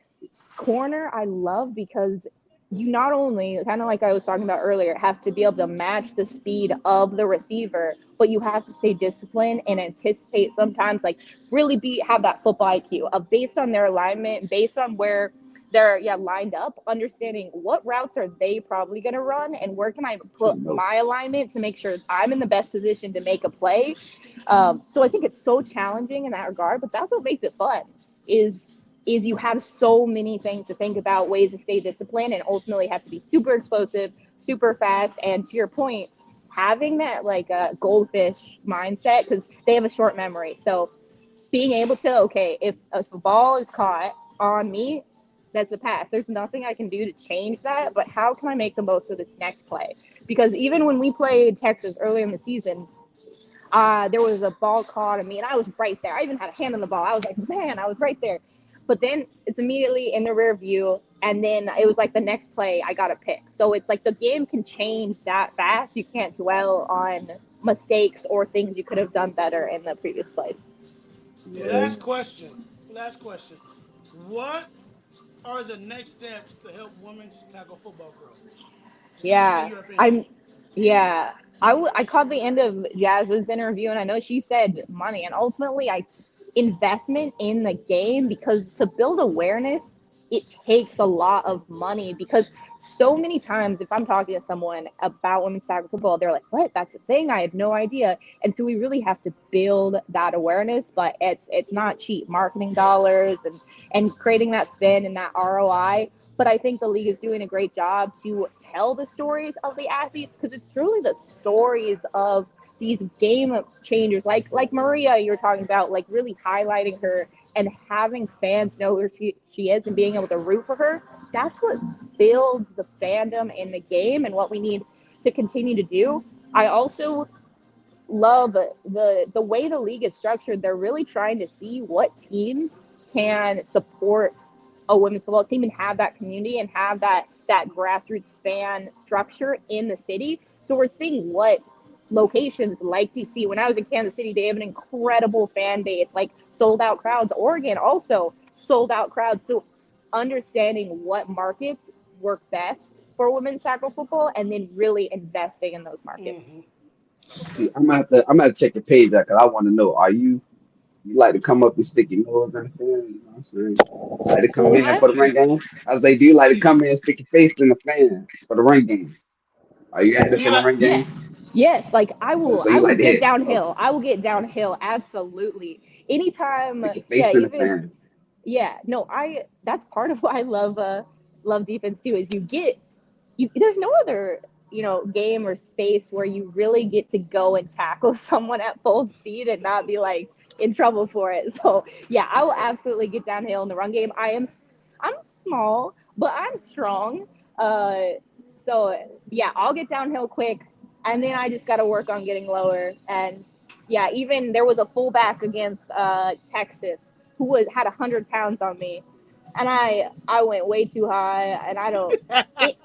Corner I love because you not only, kind of like I was talking about earlier, have to be able to match the speed of the receiver, but you have to stay disciplined and anticipate sometimes, like really have that football IQ of based on their alignment, based on where they're lined up, understanding what routes are they probably going to run and where can I put my alignment to make sure I'm in the best position to make a play. So I think it's so challenging in that regard, but that's what makes it fun. Is you have so many things to think about, ways to stay disciplined, and ultimately have to be super explosive, super fast. And to your point, having that like a goldfish mindset, because they have a short memory. So being able to, okay, if a ball is caught on me, that's a pass. There's nothing I can do to change that, but how can I make the most of this next play? Because even when we played Texas earlier in the season, there was a ball caught on me, and I was right there. I even had a hand on the ball. I was like, man, I was right there. But then it's immediately in the rear view, and then it was like the next play I got a pick. So it's like the game can change that fast. You can't dwell on mistakes or things you could have done better in the previous plays. Last question. Last question. What are the next steps to help women's tackle football grow? In Yeah, your opinion. I'm. Yeah, I caught the end of Jasmine's interview, and I know she said money, and ultimately, investment in the game, because to build awareness, it takes a lot of money. Because so many times, if I'm talking to someone about women's tackle football, they're like, "What? That's a thing? I had no idea." And so we really have to build that awareness, but it's not cheap marketing dollars and creating that spin and that ROI. But I think the league is doing a great job to tell the stories of the athletes, because it's truly the stories of these game changers, like Maria you were talking about, like really highlighting her and having fans know who she is and being able to root for her. That's what builds the fandom in the game and what we need to continue to do. I also love the way the league is structured. They're really trying to see what teams can support a women's football team and have that community and have that grassroots fan structure in the city. So we're seeing what locations like DC. When I was in Kansas City, they have an incredible fan base, like sold out crowds. Oregon also sold out crowds. So understanding what markets work best for women's tackle football and then really investing in those markets. Mm-hmm. Okay. See, I'm gonna check your page out because I want to know. Are you like to come up and stick your nose in the fan? You know what I'm saying? Like to come in What? for the ring game? I was like, do you like to come in and stick your face in the fan for the ring game? Are you Do active you for the like? ring game? Yes, like Oh, so I you will like to get hit? downhill. Okay, I will get downhill, absolutely. Anytime, stick your yeah, face in the even fan. yeah, no, I that's part of why I love defense too, is you there's no other, game or space where you really get to go and tackle someone at full speed and not be like in trouble for it. So, yeah, I will absolutely get downhill in the run game. I'm small, but I'm strong. So yeah, I'll get downhill quick, and then I just got to work on getting lower. And yeah, even there was a fullback against Texas who had 100 pounds on me, and I went way too high, and I don't. It,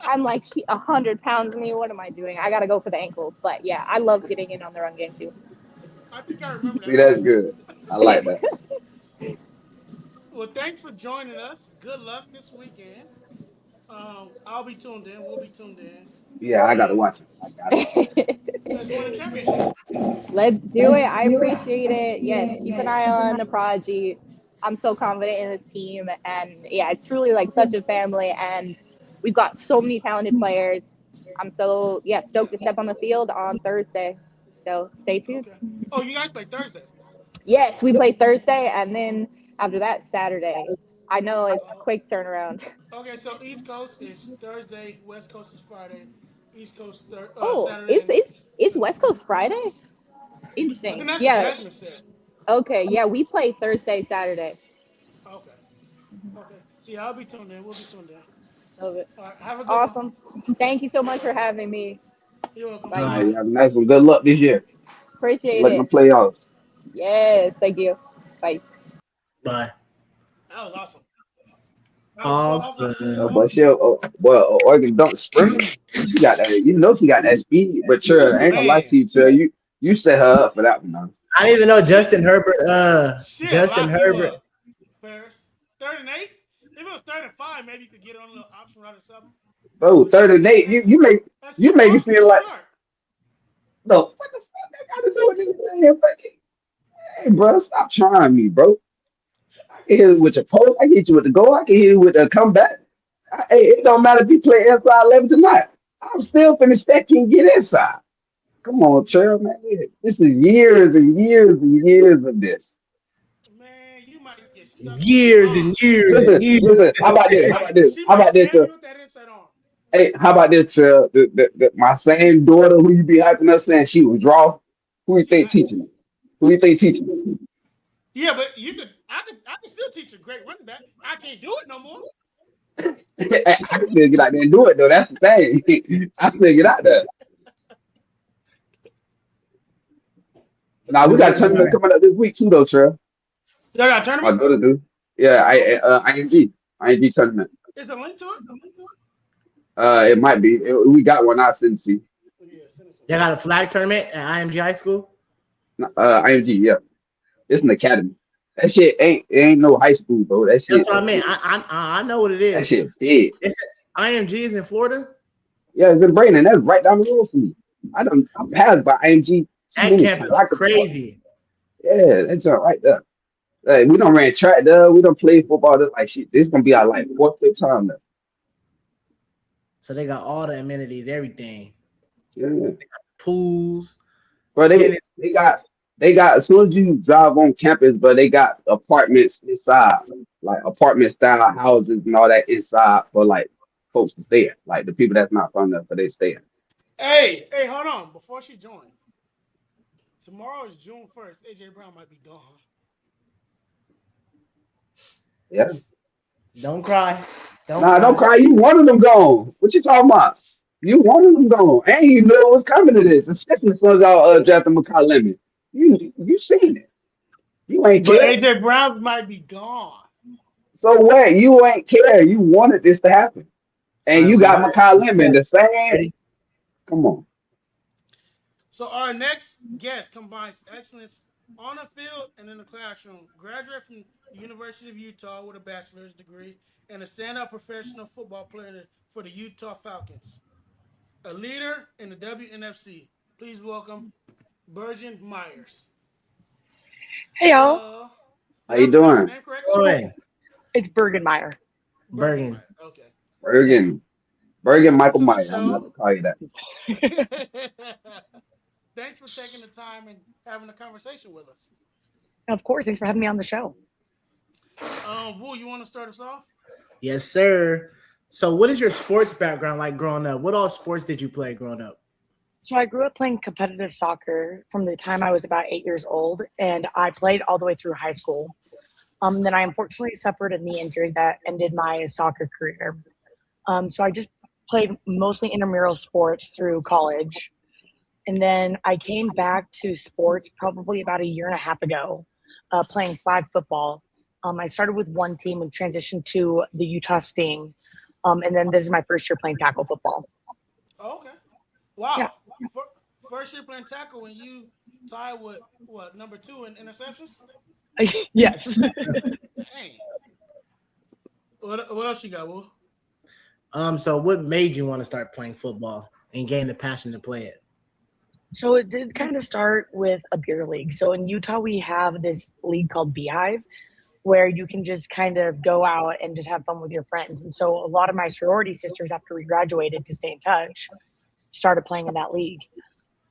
I'm like, 100 pounds of me. What am I doing? I got to go for the ankles. But yeah, I love getting in on the run game too. I think I remember See, that that's play. good. I like that. Well, thanks for joining us. Good luck this weekend. I'll be tuned in. We'll be tuned in, Yeah, I gotta and watch it. I got it. let's win a championship. Let's do it. I appreciate it. Yes, keep an eye on the Prodigy. I'm so confident in this team. And yeah, it's truly like such a family. And we've got so many talented players. I'm so, yeah, Yeah. stoked to step on the field on Thursday. So stay tuned. Okay. Oh, you guys play Thursday. Yes, we play Thursday. And then after that, Saturday. I know it's Oh, quick turnaround. okay. So East Coast is Thursday. West Coast is Friday. East Coast Oh, Saturday it's, and it's, it's Sunday. West Coast Friday? I think Interesting. that's what Yeah. Jasmine said. Okay. Yeah, we play Thursday, Saturday. Okay. Okay. Yeah, I'll be tuned in. We'll be tuned in. Love it. All right. Have a good one. Awesome. Thank you so much for having me. You're welcome. Bye. All Bye. right, you have a nice one. Good luck this year. Good Appreciate luck in the it. playoffs. Yes, thank you. Bye. Bye. That was awesome. That was Awesome. But she, well, Oregon don't sprint. She got that. You know she got that speed. But sure, I ain't gonna lie man. to you, Trey. You set her up for that one. Now. I didn't even know Shit. Justin Herbert. Shit. Justin Lock you Herbert. up. Paris. 3rd and 8. it was 3rd and 5, maybe you could get on a little option route or something. Bro, But 3rd and 8, that's you too make it far. seem like no. What the fuck that got to do with anything? Hey, bro, stop trying me, bro. I can hit it with your post. I can hit you with the goal. I can hit you with a comeback. Hey, it don't matter if you play inside 11 or not. I'm still finna step you and get inside. Come on, Trail, man. This is years and years and years of this. Man, you might get stuck on her Years arm. and years and Listen, years. listen. How about this? How about this? She How might about this? jam you with that inside arm. Hey, how about this, Trail? My same daughter who you be hyping us saying she was raw. Who you She think teaching nice. me? Who you think teaching me? Yeah, but I could still teach a great running back. I can't do it no more. I can still get out there and do it though. That's the thing. I still get out there. Now we We got a make it tournament happen. coming up this week too, though, Trail. Y'all got a My tournament? daughter do. Yeah, Oh, okay. ING tournament. Is there a link to it? It might be. We got one. I sent to you. Yeah, send it to me. Y'all got a flag tournament at IMG High School. ING, yeah. It's an academy. That shit ain't no high school, bro. That's what I mean. I know what it That is. shit big. It's IMG is in Florida. Yeah, it's in Brandon. That's right down the road from me. I passed by ING too That many campus times. I could park. crazy. Yeah, that's right there. Like, we don't ran track there. We don't play football. There. Like shit, this gonna be our like 4th, 5th time there. So they got all the amenities, everything. Yeah. Pools, But tennis courts. they got as soon as you drive on campus, but they got apartments inside, like apartment style houses and all that inside for like folks to stay in. Like the people that's not from there, but they stay in. Hey, hold on. Before she joins, tomorrow is June 1st. AJ Brown might be gone. Yeah. Don't cry. Don't Nah, don't cry. cry. You wanted them gone. What you talking about? You wanted them gone. And you know what's coming to this, especially as soon as y'all drafted McCall Lemon. You seen it. You ain't But care. AJ Brown might be gone. So what? You ain't care. You wanted this to happen. All And right, you we got ready? McCall Lemon, Yes. the same. Ready? Come on. So our next guest combines excellence on the field and in the classroom. Graduate from the University of Utah with a bachelor's degree and a stand-up professional football player for the Utah Falcons. A leader in the Wnfc. Please welcome Bergen Myers. Hey y'all, Hello. How Did I you pronounce your doing? name correctly? Go ahead. it's Bergenmeyer. Bergen Bergen. Myers. Okay. Bergen. Bergen Welcome Michael to the Myers. I'm show. about to call you that. Thanks for taking the time and having a conversation with us. Of course, thanks for having me on the show. Woo, you want to start us off? Yes, sir. So, what is your sports background like growing up? What all sports did you play growing up? So I grew up playing competitive soccer from the time I was about 8 years old, and I played all the way through high school. Then I unfortunately suffered a knee injury that ended my soccer career. So I just played mostly intramural sports through college. And then I came back to sports probably about a year and a half ago, playing flag football. I started with one team and transitioned to the Utah Sting. And then this is my first year playing tackle football. Oh, okay. Yeah. Wow. First year playing tackle and you tied with what, number 2 in interceptions? Yes. Dang. What else you got, Will? So what made you want to start playing football and gain the passion to play it? So it did kind of start with a beer league. So in Utah, we have this league called Beehive where you can just kind of go out and just have fun with your friends. And so a lot of my sorority sisters, after we graduated to stay in touch, started playing in that league.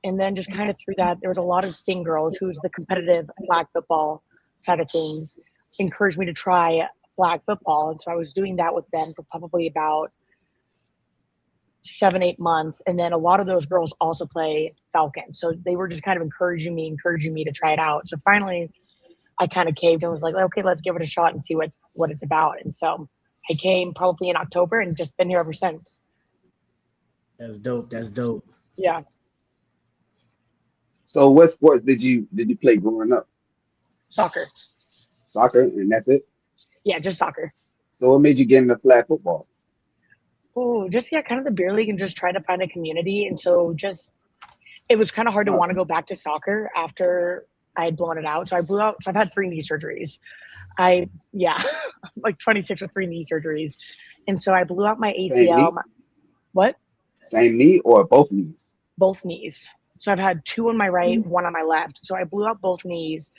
And then just kind of through that, there was a lot of Sting girls, who's the competitive flag football side of things, encouraged me to try flag football. And so I was doing that with them for probably about 7, 8 months. And then a lot of those girls also play Falcon. So they were just kind of encouraging me to try it out. So finally I kind of caved and was like, okay, let's give it a shot and see what it's about. And so I came probably in October and just been here ever since. That's dope. That's dope. Yeah. So what sports did you play growing up? Soccer. Soccer, and that's it. Yeah, just soccer. So what made you get into flag football? Oh, just kind of the beer league and just trying to find a community. And so just it was kind of hard to Huh. want to go back to soccer after I had blown it out. So I blew out. So I've had 3 knee surgeries. I'm like 26 with 3 knee surgeries. And so I blew out my Same ACL. knee, What? same knee, or both knees? Both knees. So I've had 2 on my right, 1 on my left. So I blew out both knees.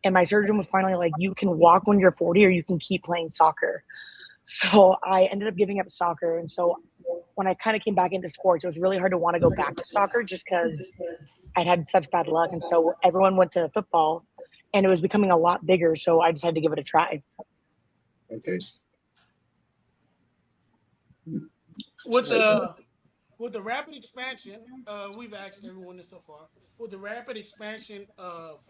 And my surgeon was finally like, you can walk when you're 40 or you can keep playing soccer. So I ended up giving up soccer. And so when I kind of came back into sports, it was really hard to want to go back to soccer just because I'd had such bad luck. And so everyone went to football and it was becoming a lot bigger. So I decided to give it a try. Okay. With the rapid expansion, we've asked everyone this so far. With the rapid expansion of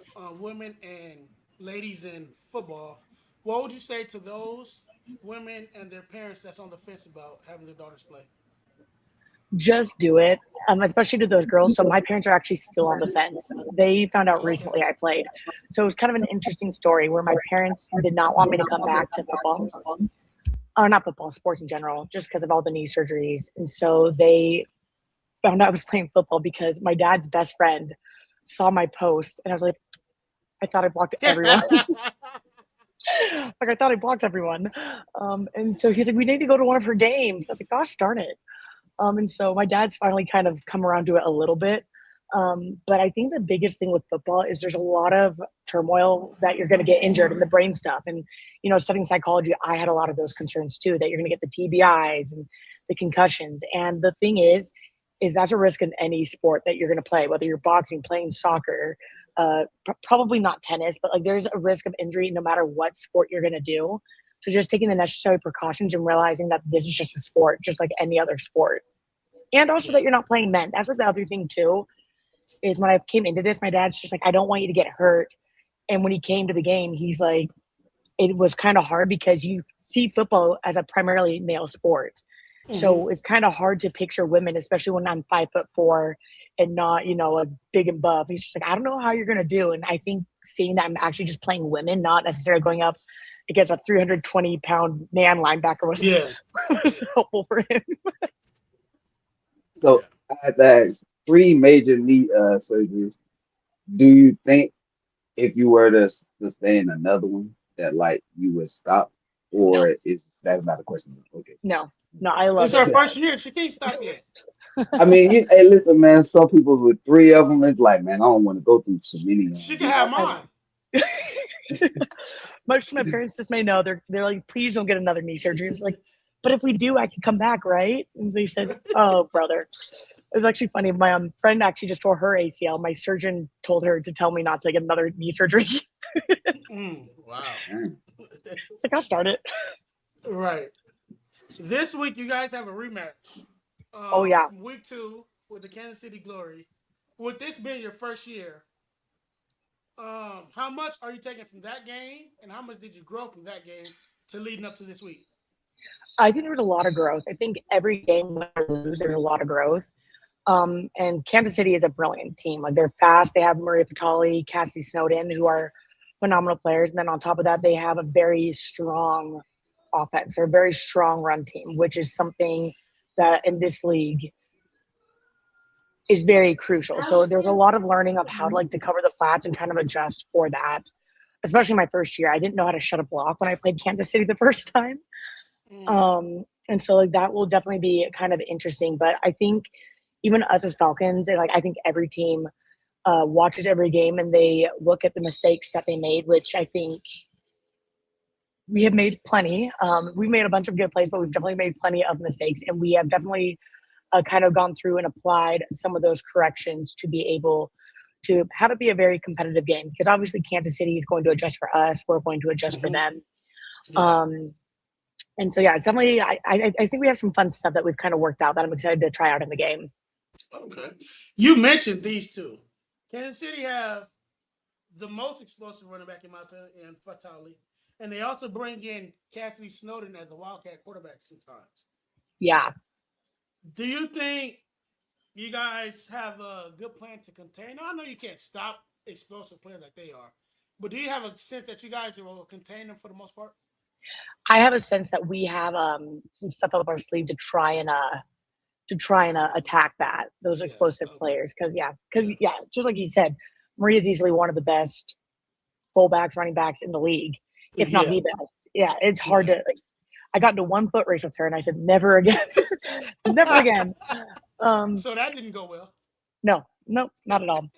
women and ladies in football, what would you say to those women and their parents that's on the fence about having their daughters play? Just do it, especially to those girls. So my parents are actually still on the fence. They found out Oh, okay. recently I played. So it was kind of an interesting story where my parents did not want me to come back to football. Or not football, sports in general, just because of all the knee surgeries. And so they found out I was playing football because my dad's best friend saw my post and I was like, I thought I blocked everyone. Like I thought I blocked everyone. And so he's like, we need to go to one of her games. I was like, gosh darn it. And so my dad's finally kind of come around to it a little bit. But I think the biggest thing with football is there's a lot of turmoil that you're going to get injured and the brain stuff. And, you know, studying psychology, I had a lot of those concerns too, that you're going to get the TBIs and the concussions. And the thing is that's a risk in any sport that you're going to play, whether you're boxing, playing soccer, probably not tennis, but like there's a risk of injury no matter what sport you're going to do. So just taking the necessary precautions and realizing that this is just a sport, just like any other sport. And also Yeah. that you're not playing men. That's like the other thing too, is when I came into this, my dad's just like, I don't want you to get hurt. And when he came to the game, he's like, it was kind of hard because you see football as a primarily male sport. Mm-hmm. So it's kind of hard to picture women, especially when I'm 5'4" and not, you know, a big and buff. He's just like, I don't know how you're going to do. And I think seeing that I'm actually just playing women, not necessarily going up against a 320-pound man linebacker Yeah. was helpful for him. So I had to ask, 3 major knee surgeries. Do you think if you were to sustain another one that like you would stop, No, or is that not a question? Okay. no, I love It's her it. first year. She can't stop yet. I mean, hey, listen, man. Some people with 3 of them, it's like, man, I don't want to go through too many. She can have I mine. know. Most of my parents just may know they're like, please don't get another knee surgery. It's like, but if we do, I can come back, right? And they said, oh, brother. It was actually funny. My friend actually just tore her ACL. My surgeon told her to tell me not to get another knee surgery. Wow. It's like, I'll start it. Right. This week, you guys have a rematch. Oh, yeah. From week 2 with the Kansas City Glory. With this being your first year, how much are you taking from that game, and how much did you grow from that game to leading up to this week? I think there was a lot of growth. I think every game, win or lose, there's a lot of growth. And Kansas City is a brilliant team. Like they're fast. They have Maria Patali, Cassidy Snowden, who are phenomenal players. And then on top of that, they have a very strong offense. They're a very strong run team, which is something that in this league is very crucial. So there's a lot of learning of how to like to cover the flats and kind of adjust for that. Especially my first year, I didn't know how to shut a block when I played Kansas City the first time. And so like that will definitely be kind of interesting. But I think even us as Falcons, and like I think every team watches every game and they look at the mistakes that they made, which I think we have made plenty. We've made a bunch of good plays, but we've definitely made plenty of mistakes, and we have definitely kind of gone through and applied some of those corrections to be able to have it be a very competitive game. Because obviously Kansas City is going to adjust for us, we're going to adjust for them. Yeah. And so, yeah, it's definitely, I think we have some fun stuff that we've kind of worked out that I'm excited to try out in the game. Okay. You mentioned these two. Kansas City have the most explosive running back, in my opinion, in Fatali. And they also bring in Cassidy Snowden as a Wildcat quarterback sometimes. Yeah. Do you think you guys have a good plan to contain? I know you can't stop explosive players like they are, but do you have a sense that you guys will contain them for the most part? I have a sense that we have some stuff up our sleeve to try and attack those explosive players. Because just like you said, Maria's easily one of the best fullbacks, running backs in the league. if not the best. Yeah, it's hard to. Like, I got into one foot race with her, and I said, never again, never again. So that didn't go well. No, not at all.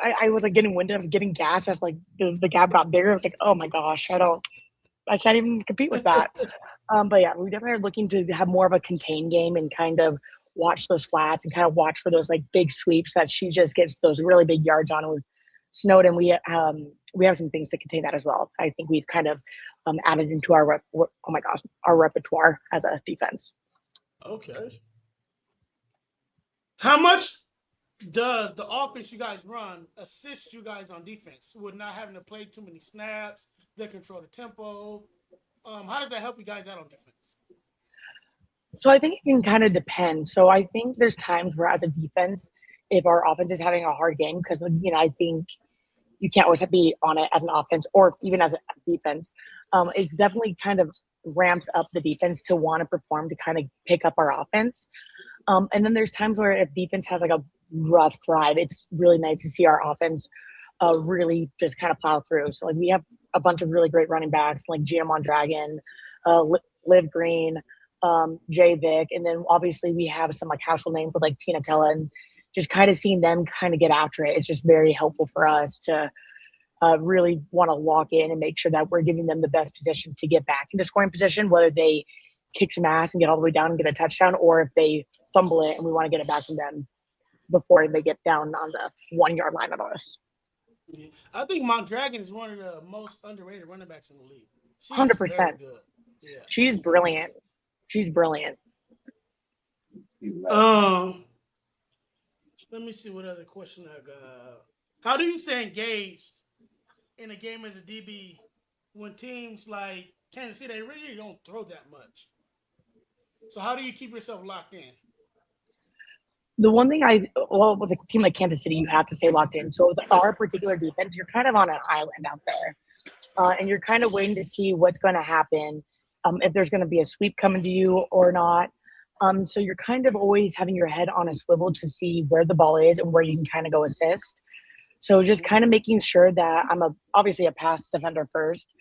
I was like getting winded. I was getting gas. I was like, the gap got bigger. I was like, oh my gosh, I can't even compete with that. But yeah, we definitely are looking to have more of a contained game and kind of watch those flats and kind of watch for those like big sweeps that she just gets those really big yards on with Snowden. We have some things to contain that as well. I think we've kind of added into our our repertoire as a defense. Okay. How much does the offense you guys run assist you guys on defense with not having to play too many snaps? They control the tempo. How does that help you guys out on defense? So I think it can kind of depend. So I think there's times where as a defense, if our offense is having a hard game, because I think you can't always be on it as an offense or even as a defense. It definitely kind of ramps up the defense to want to perform to kind of pick up our offense. And then there's times where if defense has like a rough drive, it's really nice to see our offense really just kind of plow through. So like we have a bunch of really great running backs like Giamon Dragon, Liv Green, Jay Vick, and then obviously we have some like household names with like Tina Tella, and just kind of seeing them kind of get after it. It's just very helpful for us to really want to lock in and make sure that we're giving them the best position to get back into scoring position, whether they kick some ass and get all the way down and get a touchdown, or if they fumble it and we want to get it back from them before they get down on the 1 yard line of us. Yeah. I think Mount Dragon is one of the most underrated running backs in the league. She's 100%. very good. Yeah, she's brilliant. She's brilliant. Let me see what other question I got. How do you stay engaged in a game as a DB when teams like Kansas City, they really don't throw that much? So how do you keep yourself locked in? The one thing with a team like Kansas City, you have to stay locked in. So with our particular defense, you're kind of on an island out there. And you're kind of waiting to see what's going to happen, if there's going to be a sweep coming to you or not. So you're kind of always having your head on a swivel to see where the ball is and where you can kind of go assist. So just kind of making sure that I'm obviously a pass defender first,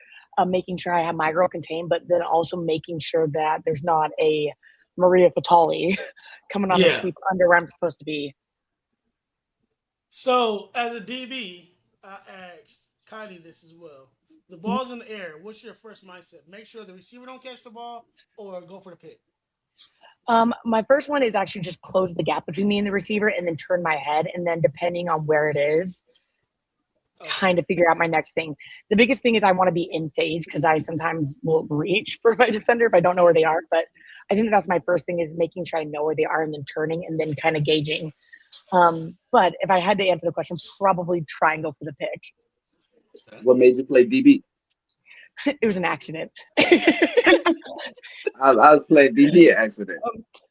making sure I have my girl contained, but then also making sure that there's not a Maria Fatali coming on the sweep under where I'm supposed to be. So as a DB, I asked Kylie this as well. The ball's in the air. What's your first mindset? Make sure the receiver don't catch the ball or go for the pick? My first one is actually just close the gap between me and the receiver and then turn my head. And then depending on where it is, kind of figure out my next thing. The biggest thing is I want to be in phase because I sometimes will reach for my defender if I don't know where they are. But I think that's my first thing is making sure I know where they are and then turning and then kind of gauging. But if I had to answer the question, probably try and go for the pick. What made you play DB? It was an accident. I was playing DB accident.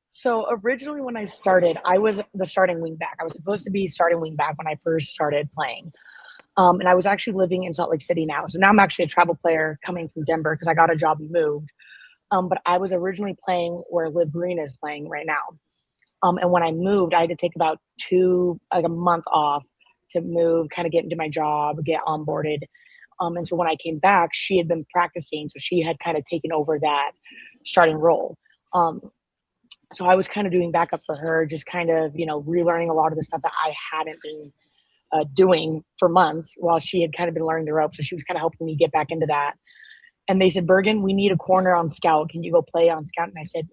So originally when I started, I was the starting wing back. I was supposed to be starting wing back when I first started playing. And I was actually living in Salt Lake City now. So now I'm actually a travel player coming from Denver because I got a job and moved. But I was originally playing where Liv Green is playing right now. And when I moved, I had to take about a month off to move, kind of get into my job, get onboarded. And so when I came back, she had been practicing. So she had kind of taken over that starting role. So I was kind of doing backup for her, just kind of, relearning a lot of the stuff that I hadn't been doing for months while she had kind of been learning the ropes. So she was kind of helping me get back into that. And they said, Bergen, we need a corner on scout. Can you go play on scout? And I said,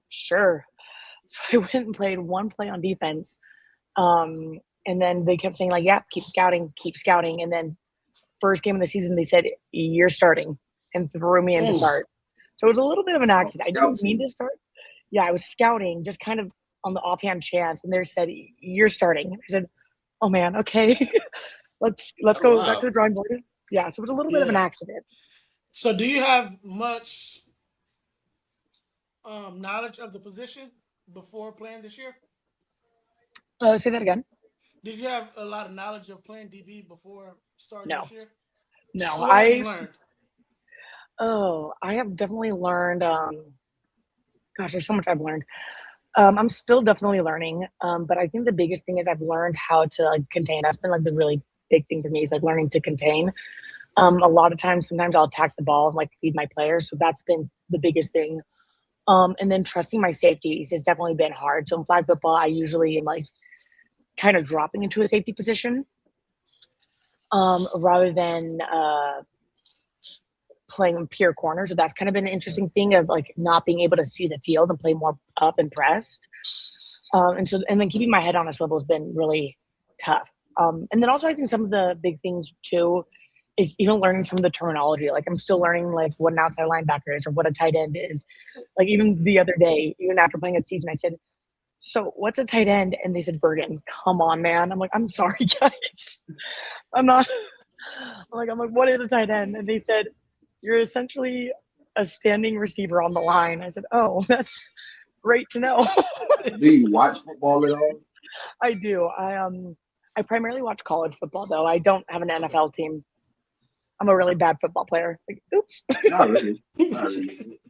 sure. So I went and played one play on defense. And then they kept saying like, yeah, keep scouting. And then first game of the season, they said, you're starting, and threw me in to start. So it was a little bit of an accident. I didn't mean to start. Yeah, I was scouting just kind of on the offhand chance. And they said, you're starting. I said, oh man, okay. let's go back to the drawing board. Yeah, so it was a little bit of an accident. So do you have much knowledge of the position before playing this year? Say that again. Did you have a lot of knowledge of playing DB before starting this year? No. So what have you learned? I have definitely learned. Gosh, there's so much I've learned. I'm still definitely learning. But I think the biggest thing is I've learned how to contain. That's been like the really big thing for me is like learning to contain. A lot of times, sometimes I'll attack the ball and like feed my players. So that's been the biggest thing. And then trusting my safeties has definitely been hard. So in flag football, I usually am like kind of dropping into a safety position rather than playing pure corner. So that's kind of been an interesting thing of like not being able to see the field and play more up and pressed. And then keeping my head on a swivel has been really tough. And then also I think some of the big things too is even learning some of the terminology. Like I'm still learning like what an outside linebacker is or what a tight end is. Like even the other day, even after playing a season, I said, "So what's a tight end?" And they said, "Bergen." Come on, man. I'm like, "I'm sorry, guys. I'm not." I'm like, "What is a tight end?" And they said, "You're essentially a standing receiver on the line." I said, "Oh, that's great to know." Do you watch football at all? I do. I primarily watch college football though. I don't have an NFL team. I'm a really bad football player. Like, oops. Not really. Not really.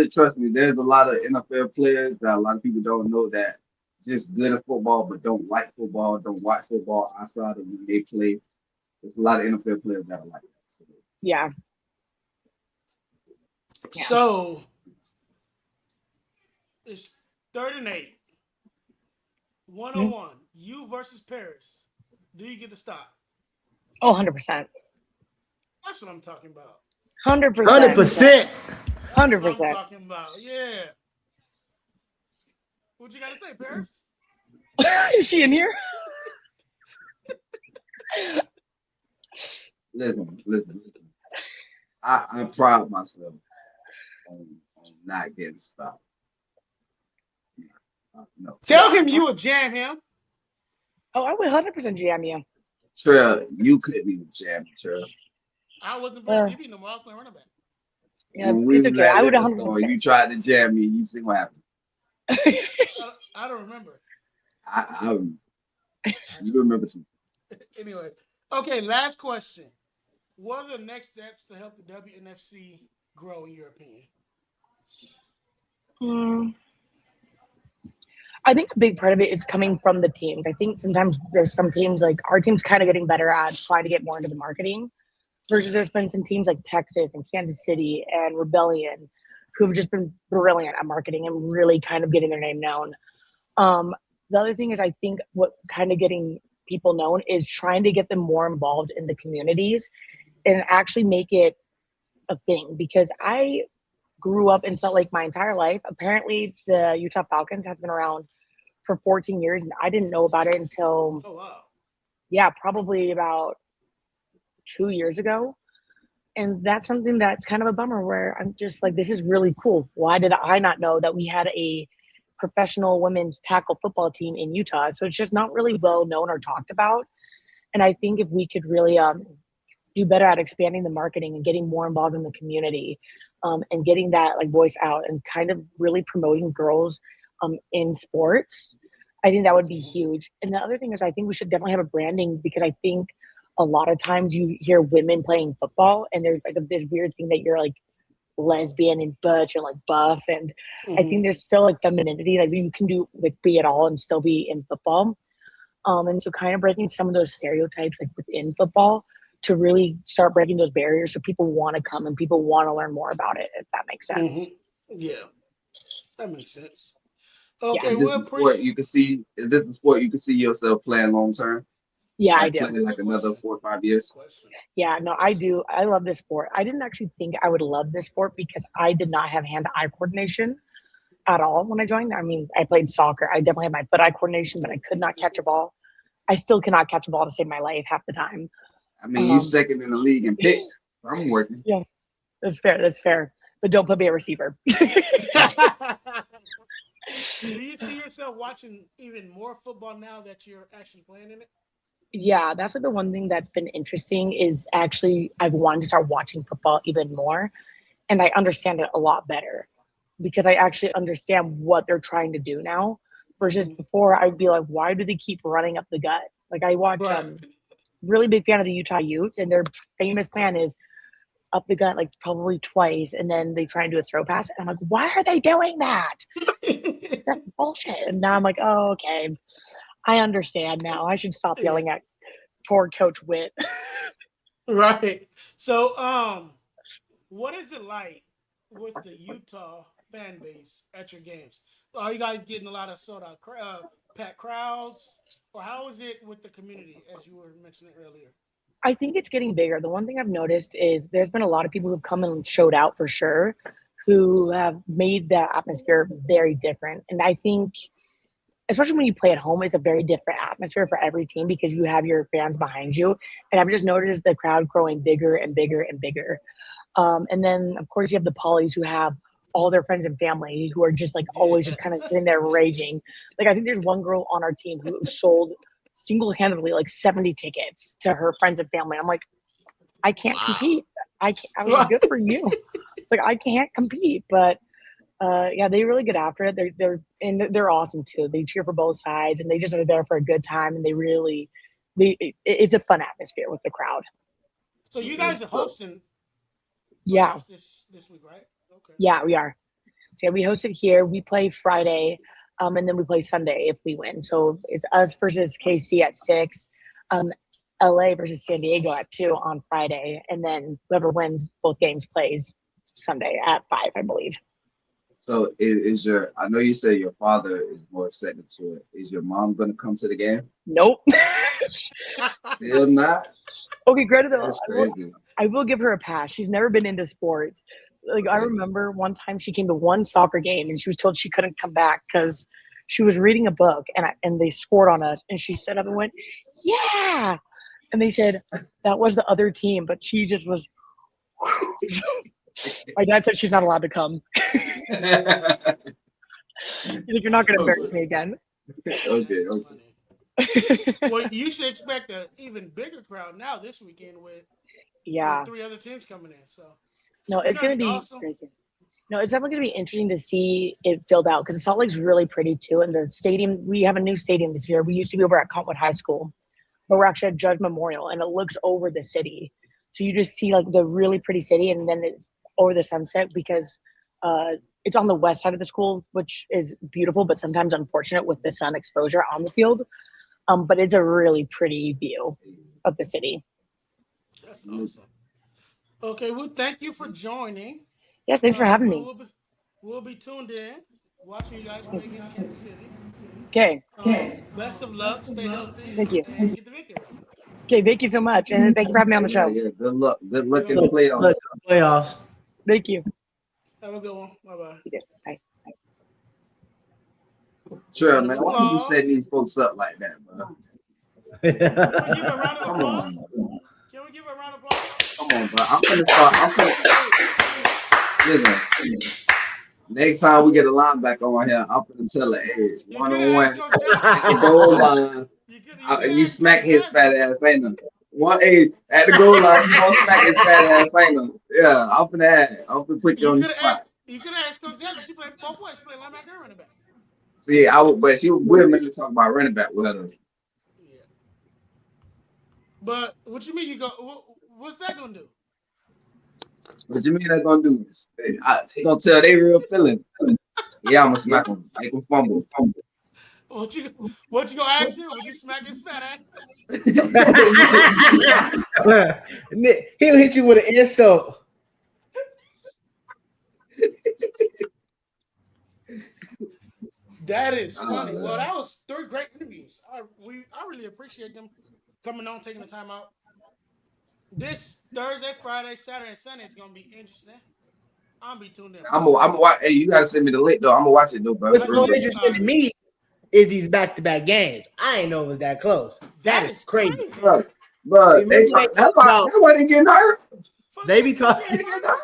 Trust me, there's a lot of NFL players that a lot of people don't know that just good at football, but don't like football, don't watch football outside of when they play. There's a lot of NFL players that are like that. So, Yeah. So it's 3rd-8. 101. You versus Paris. Do you get to stop? Oh, 100%. That's what I'm talking about. 100%. 100%. That's what I'm 100%. talking about. Yeah. What you got to say, Paris? Is she in here? listen. I pride myself on not getting stopped. No. Tell him you would jam him. Oh, I would 100% jam you. Trell, you couldn't even jam me, Trell. I wasn't playing DB no more. I was playing running back. Yeah, When we it's was okay. at I would liquor 100%. store, you tried to jam me. You see what happened? I don't remember. You remember too. Anyway, okay, last question. What are the next steps to help the WNFC grow, in your opinion? I think a big part of it is coming from the teams. I think sometimes there's some teams, like our team's kind of getting better at trying to get more into the marketing, versus there's been some teams like Texas and Kansas City and Rebellion who have just been brilliant at marketing and really kind of getting their name known. The other thing is I think what kind of getting people known is trying to get them more involved in the communities and actually make it a thing, because I grew up in Salt Lake my entire life. Apparently the Utah Falcons has been around for 14 years and I didn't know about it until probably about 2 years ago. And that's something that's kind of a bummer, where I'm just like, this is really cool. Why did I not know that we had a professional women's tackle football team in Utah? So it's just not really well known or talked about. And I think if we could really do better at expanding the marketing and getting more involved in the community, and getting that like voice out and kind of really promoting girls in sports, I think that would be huge. And the other thing is I think we should definitely have a branding, because I think a lot of times you hear women playing football and there's like this weird thing that you're like lesbian and butch and like buff. And I think there's still like femininity, like you can do like be it all and still be in football. And so kind of breaking some of those stereotypes like within football to really start breaking those barriers so people want to come and people want to learn more about it, if that makes sense. Yeah, that makes sense. Okay, Is this a sport you can see? Is this a sport you can see yourself playing long term? Yeah, like I do. Playing like another 4 or 5 years. Yeah, no, I do. I love this sport. I didn't actually think I would love this sport because I did not have hand-eye coordination at all when I joined. I mean, I played soccer. I definitely had my foot-eye coordination, but I could not catch a ball. I still cannot catch a ball to save my life half the time. I mean, you second in the league in picks. I'm working. Yeah, that's fair. That's fair. But don't put me a receiver. Do you see yourself watching even more football now that you're actually playing in it? Yeah, that's like the one thing that's been interesting is actually I've wanted to start watching football even more, and I understand it a lot better because I actually understand what they're trying to do now versus before I'd be like, why do they keep running up the gut? Like I watch really big fan of the Utah Utes, and their famous plan is up the gut like probably twice, and then they try and do a throw pass. And I'm like, why are they doing that? That's bullshit. And now I'm like, oh, okay. I understand now. I should stop yelling at poor Coach Witt. Right. So, what is it like with the Utah fan base at your games? Are you guys getting a lot of sold out, packed crowds, or how is it with the community, as you were mentioning earlier? I think it's getting bigger. The one thing I've noticed is there's been a lot of people who've come and showed out for sure, who have made the atmosphere very different. And I think, especially when you play at home, it's a very different atmosphere for every team because you have your fans behind you. And I've just noticed the crowd growing bigger and bigger and bigger. And then, of course, you have the Pollies who have all their friends and family who are just like always Yeah. just kind of sitting there raging. Like, I think there's one girl on our team who sold single-handedly like 70 tickets to her friends and family. I'm like, I can't compete. I can't. I was like, good for you. It's like I can't compete, but yeah, they really get after it. They're awesome too. They cheer for both sides, and they just are there for a good time. And it's a fun atmosphere with the crowd. So you guys are So, hosting Yeah, playoffs this week, right? Okay. yeah, we are. So yeah, we host it here. We play Friday, and then we play Sunday if we win. So it's us versus KC at 6, um, LA versus San Diego at 2 on Friday, and then whoever wins both games plays Sunday at 5, I believe. so is your? I know you say your father is more excited to it. Is your mom gonna come to the game? Nope. Still not. Okay, Greta though, That's crazy. I will give her a pass. She's never been into sports. Like I Okay. remember one time she came to one soccer game and she was told she couldn't come back because she was reading a book and they scored on us and she stood up and went, "Yeah!" And they said that was the other team, but she just was. My dad said she's not allowed to come. He's like, "You're not going to Oh, embarrass me again." that Okay. is Okay. funny. Well, you should expect an even bigger crowd now this weekend with Yeah. 3 other teams coming in. So No, it's it's gonna going to be be awesome. crazy. No, it's definitely going to be interesting to see it filled out because Salt Lake's really pretty too. And the stadium, we have a new stadium this year. We used to be over at Cottonwood High School, but we're actually at Judge Memorial and it looks over the city. So you just see like the really pretty city and then it's over the sunset because uh, it's on the west side of the school, which is beautiful, but sometimes unfortunate with the sun exposure on the field. But it's a really pretty view of the city. That's awesome. Okay, well, thank you for joining. Yes, thanks for having We me. will be tuned in, watching you guys play against Kansas City. Okay, Best of luck. Stay healthy thank you. and get the victory. Okay, thank you so much. And thank you for having me on the Yeah. show. Yeah. Good luck. Good luck You're in the Look, welcome. playoffs. look, playoffs. Thank you. Have a good one. Bye bye. You too. Bye. Sure, Round of man. Why you be setting applause. these folks up like that, bro? Can we give a round of Come applause? on. Can we give a round of applause? Come on, bro. I'm finna start. I'm finna listen. Next time we get a linebacker on here, I'm finna tell her, hey, You one could on have asked one Coach Johnson. at the goal line, You could and you have asked smack Coach his fat Johnson. ass, ain't no. One, hey, at the goal line, you gonna smack his fat ass, ain't no. Yeah, I'm finna add. I'm finna put you You on the could have spot. asked. You could have asked Coach Johnson. She played both ways. She played linebacker and running back. See, I would, but she would mainly talk about running back with her. Yeah. But what you mean? What's that gonna do? What you mean they gonna do? They gonna tell they real feeling. Yeah, I'm gonna smack him, make him fumble. What you what you gonna ask him? Would you smack his fat ass? He'll hit you with an insult. That is Oh, funny. Well, man. that was 3 great interviews. I really appreciate them coming on, taking the time out. This Thursday, Friday, Saturday, and Sunday is gonna be interesting. I'll be tuned in for I'm sure. gonna watch. Hey, you gotta send me the link though. I'm gonna watch it though, bro. What's I Real more shoot good. you. interesting to me is these back-to-back games. I ain't know it was that close. That That is is crazy. crazy. Bro, they Remember they talk. talk about That's why they getting hurt. Fuck they yeah, be fuck talking. yeah, They getting Cardinals.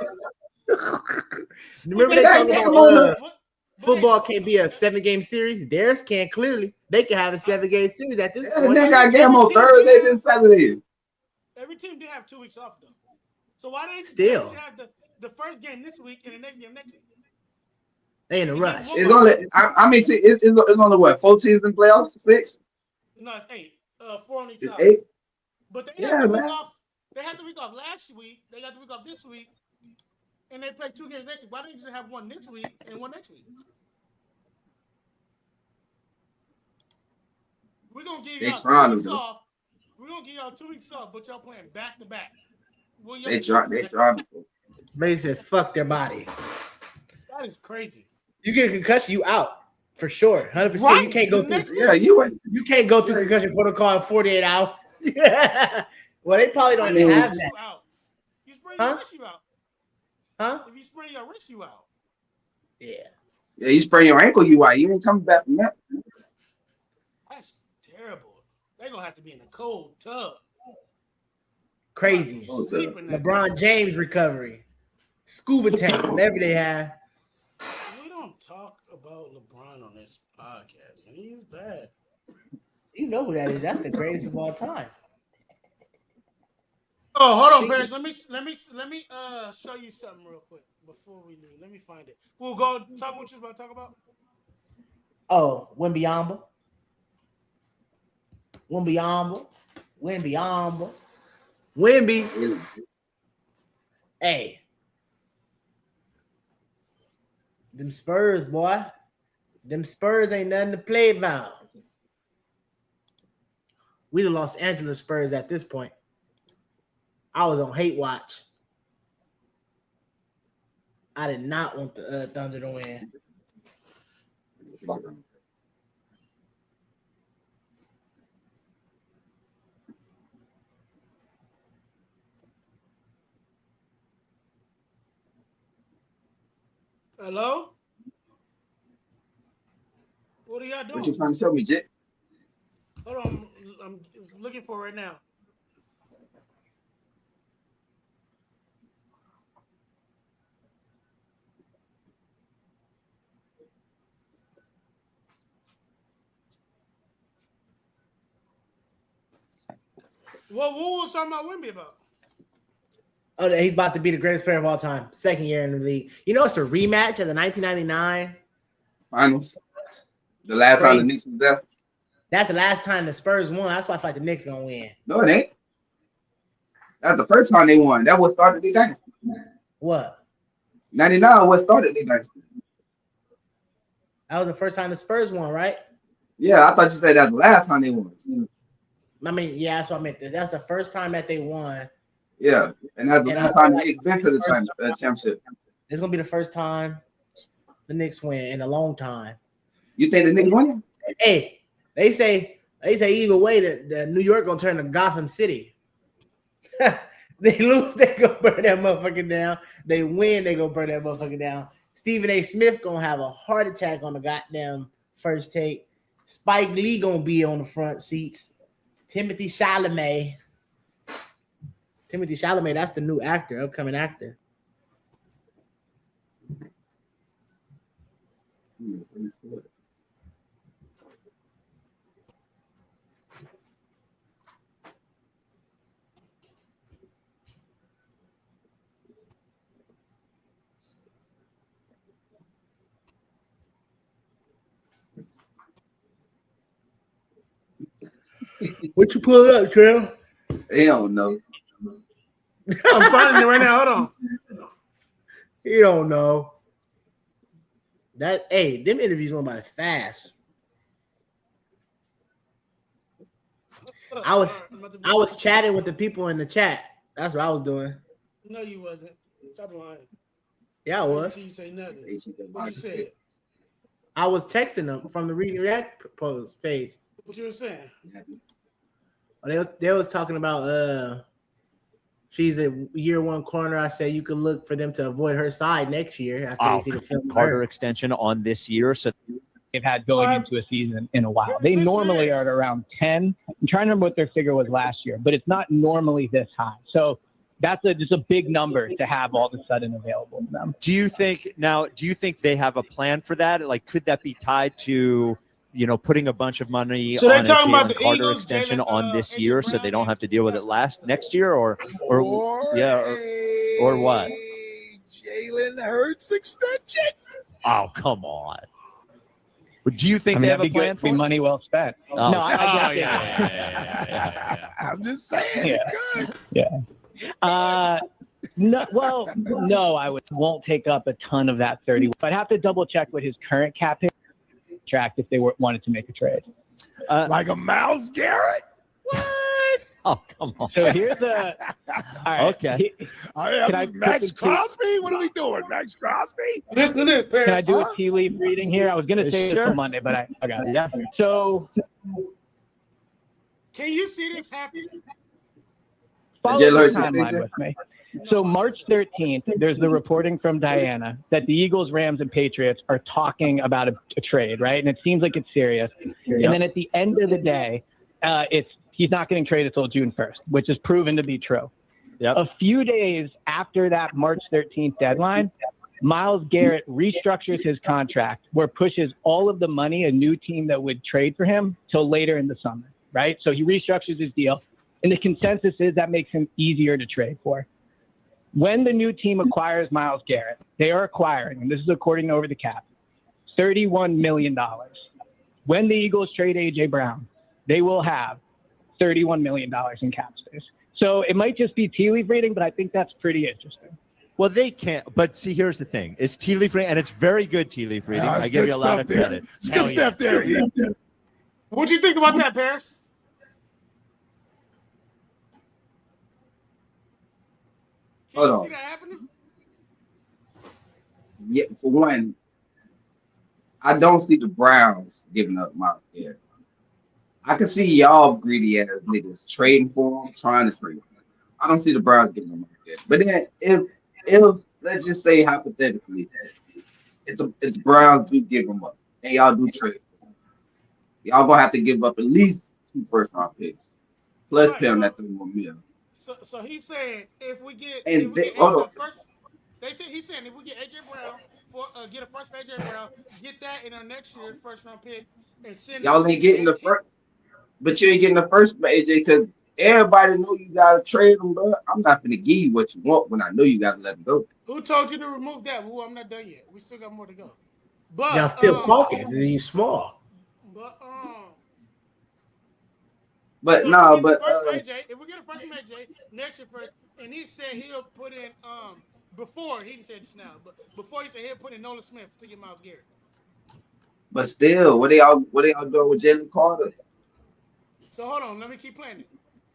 hurt. But Remember they they That talk but game about on the. but they football can't be a 7-game series. Theirs can clearly. They can have a I, 7-game series at this Yeah, point. they I got a think game on Thursday this Saturday. every team did have 2 weeks off though. So why they Still, should have the first game this week and the next game next week they in a and then one rush. It's more only. I mean, it's only what 4 teams in playoffs. 6. no it's 8 4 on each It's side 8. but they had Yeah, the week man. off last week they got the week off this week and they play 2 games next week why didn't they just have one this week and one next week we're gonna give They y'all two trying to weeks do. off we're gonna give y'all 2 weeks off but y'all playing back to back They dropped. They said, "Fuck their body." That is crazy. You get a concussion, you out for sure, 100%. Right? You can't go The through. next Yeah, you ain't. You can't go through concussion protocol in 48 hours. Yeah. Well, they probably don't even have that. You out. You sprain your wrist, you out. Huh? If you sprain your wrist, you out. Yeah. Yeah, you sprain your ankle, you out. You ain't coming back from that. That's terrible. They're gonna have to be in a cold tub. Crazy. Sleeping that LeBron James recovery. Scuba tank, whatever they have. We don't talk about LeBron on this podcast, man. He's bad. You know who that is. That's the greatest of all time. Oh, hold on, Paris. Let me show you something real quick before we leave. Let me find it. We'll go talk what you was about to talk about. Oh, Wembyamba. Wemby. Hey. Them Spurs, boy. Them Spurs ain't nothing to play about. We the Los Angeles Spurs at this point. I was on hate watch. I did not want the Thunder to win. Hello? What are y'all doing? What you trying to show me, Jit? Hold on. I'm looking for it right now. What was talking about Wemby about? Oh, he's about to be the greatest player of all time. Second year in the league. You know, it's a rematch of the 1999 Finals. The last time the Knicks was there. That's the last time the Spurs won. That's why I feel like the Knicks gonna win. No, it ain't. That's the first time they won. That was started the dynasty. What? 99 was started the dynasty. That was the first time the Spurs won, right? Yeah, I thought you said that's the last time they won. I mean, yeah, that's what I meant. That's the first time that they won. Yeah, and that's the last time they been to the championship. It's gonna be the first time the Knicks win in a long time. You think the Knicks won? Hey, they say either way the New York gonna turn to Gotham City. They lose, they gonna burn that motherfucker down. They win, they gonna burn that motherfucker down. Stephen A. Smith gonna have a heart attack on the goddamn first take. Spike Lee gonna be on the front seats. Timothy Chalamet, that's the new actor, upcoming actor. What you pull up, Trail? They don't know. I'm finding it right now. Hold on. You don't know. Them interviews went by fast. I was chatting with the people in the chat. That's what I was doing. No, you wasn't. Stop lying. Yeah, I was. You say nothing. What you said? I was texting them from the Reading React post page. What you were saying? They was talking about she's a year one corner. I said you could look for them to avoid her side next year after they see the film. Carter extension on this year, so they've had going into a season in a while. They normally are at around 10. I'm trying to remember what their figure was last year, but it's not normally this high. So that's just a big number to have all of a sudden available to them. Do you think they have a plan for that? Like, could that be tied to, putting a bunch of money so on a Jalen Carter Eagles, extension on this year so they don't have to deal with it next year or what? Jalen Hurts extension? Oh, come on. Do you think they have a plan for it? Money well spent. Oh. No, I yeah. I'm just saying it's good. Yeah. No, I won't take up a ton of that 30. I'd have to double check what his current cap hit tracked if they wanted to make a trade. Like a Myles Garrett? What? Oh, come on. So here's a. All right. Okay. Can I Max put the Crosby? What are we doing, Max Crosby? Listen to this, Can I Paris. do a tea leaf reading here? I was going to say this Sure. on Monday, but I got it. Yeah. So Can you see this happen? follow Jalen the Hurts timeline extension? with me. So March 13th, there's the reporting from Diana that the Eagles, Rams, and Patriots are talking about a trade, right? And it seems like it's serious. And then at the end of the day, he's not getting traded until June 1st, which is proven to be true. Yep. A few days after that March 13th deadline, Myles Garrett restructures his contract where pushes all of the money, a new team that would trade for him, till later in the summer, right? So he restructures his deal. And the consensus is that makes him easier to trade for. When the new team acquires Myles Garrett, they are acquiring, and this is according to Over the Cap, $31 million. When the Eagles trade A.J. Brown, they will have $31 million in cap space. So it might just be tea leaf reading, but I think that's pretty interesting. Well, they can't. But see, here's the thing: it's tea leaf reading, and it's very good tea leaf reading. I give you a lot of credit. It's good stuff there. What'd you think about that, Paris? Can Hold you on. see that happening? Yeah, for one, I don't see the Browns giving up Myles Garrett. I can see y'all greedy ass niggas trading for him, trying to trade him. I don't see the Browns giving him Myles Garrett. But then if let's just say hypothetically, if the Browns do give him up and y'all do trade for him, y'all gonna have to give up at least 2 first-round picks. Plus Right, pay him so- that $31 million. So he's saying if we get And hold on. first, he's saying if we get AJ Brown get a first AJ Brown, get that in our next year's first round pick, and send Y'all ain't getting the first, but you ain't getting the first for AJ because everybody know you gotta trade him, bro. I'm not gonna give you what you want when I know you gotta let him go. Who told you to remove that? Well, I'm not done yet. We still got more to go. But Y'all still talking, and you small. But But so no, if we get but the first AJ, if we get a first from AJ next year first, and he said he'll put in before he didn't say it just now, but before he said he'll put in Nolan Smith to get Myles Garrett. but still, what are y'all doing with Jalen Carter, So hold on, let me keep playing it.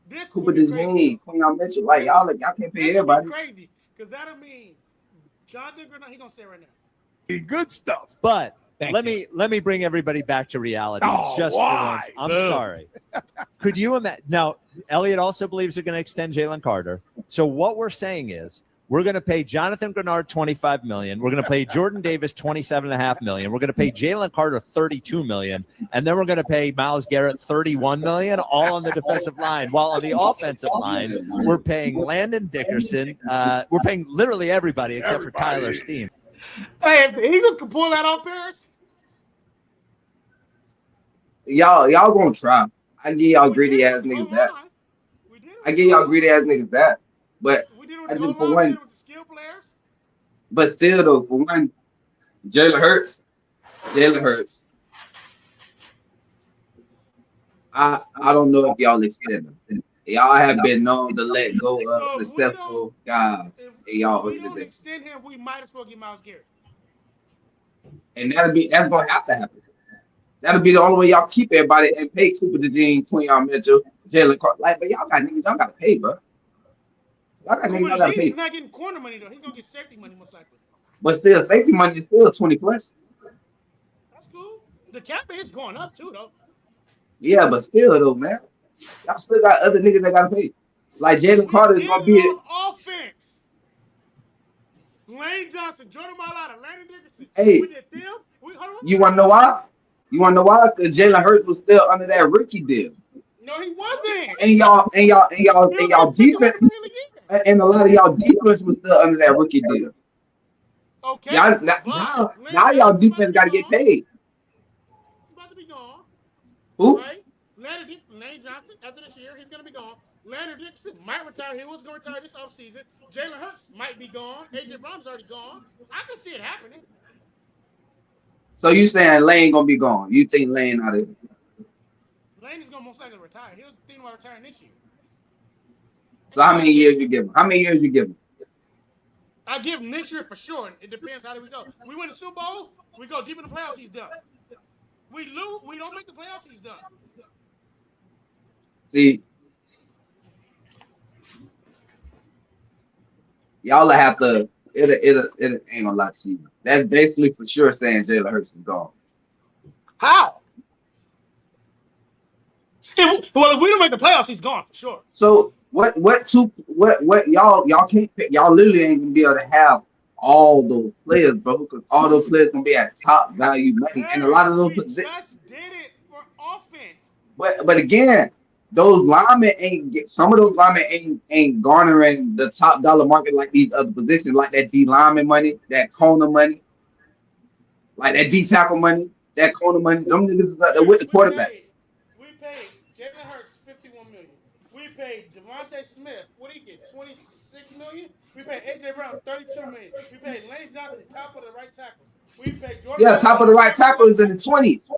This Cooper would be crazy. DeJean, Quinyon Mitchell? Like y'all can't pay This would be everybody. crazy because that'll mean Jonathan Grenard. He gonna say it right now. Good stuff. But Thank let you. me bring everybody back to reality Oh, just why? for once. I'm Boo. sorry. Could you imagine? Now, Elliot also believes they're going to extend Jalen Carter. So what we're saying is we're going to pay Jonathan Grenard $25 million. We're going to pay Jordan Davis $27.5 million. We're going to pay Jalen Carter $32 million, and then we're going to pay Myles Garrett $31 million, all on the defensive line. While on the offensive line, we're paying Landon Dickerson. We're paying literally everybody except for Tyler Steen. Hey, if the Eagles can pull that off, Paris, Y'all gonna try. I give y'all we did greedy it ass with the niggas that. O-line. We did it I with give the y'all O-line. greedy ass niggas that. But We did it with I the just for O-line. We did one, it with the skill players. but still though, for one, Jalen Hurts. I don't know if y'all extend them. Y'all have been known to let go of So successful guys in if y'all we don't organization. extend him, we might as well get Myles Garrett. And that's gonna have to happen. That'll be the only way y'all keep everybody and pay Cooper DeJean, Quinyon Mitchell, Jalen Carter. Like, but y'all got niggas, y'all gotta pay, bro. Y'all got niggas, Cooper y'all gotta DeJean is pay. not getting corner money though. He's gonna get safety money most likely. But still, safety money is still 20 plus. That's cool. The cap is going up too though. Yeah, but still though, man. Y'all still got other niggas that gotta pay. Like Jalen We Carter is did gonna it be it. on offense. Lane Johnson, Jordan Mailata, Landon Dickerson. Hey, We did them. Hold on. you wanna know why? Because Jalen Hurts was still under that rookie deal. No, he wasn't. And He was making $50 defense million a year. and a lot of y'all defense was still under that rookie deal. Okay, Y'all but Lane now y'all Johnson's about to defense be gotta get gone. paid. He's about to be gone. Who? Right? Lane Johnson, after this year, he's going to be gone. Landon Dixon might retire. He was going to retire this offseason. Jalen Hurts might be gone. A.J. Brown's already gone. I can see it happening. So you saying Lane gonna be gone? You think Lane out of here? Lane is going to most likely retire. He was thinking about retiring this year. So how many years you give him? How many years you give him? I give him this year for sure. It depends how do we go. We win the Super Bowl, we go deep in the playoffs, he's done. We lose, we don't make the playoffs, he's done. See, y'all have to. It ain't gonna lie to you. That's basically for sure saying Jalen Hurts is gone. How? If we don't make the playoffs, he's gone for sure. So what y'all can't pick, y'all literally ain't gonna be able to have all those players, bro, because all those players gonna be at top value money, and a lot of those. We just did it for offense. But again, those linemen some of those linemen ain't garnering the top dollar market like these other positions, like that D lineman money, that corner money, like that D tackle money, that corner money. Them niggas is with the quarterbacks. We paid Jalen Hurts $51 million. We paid Devontae Smith. What did he get? $26 million. We paid AJ Brown $32 million. We paid Lane Johnson, top of the right tackles. We paid Jordan. Yeah, top of the right tackle is in the 20s.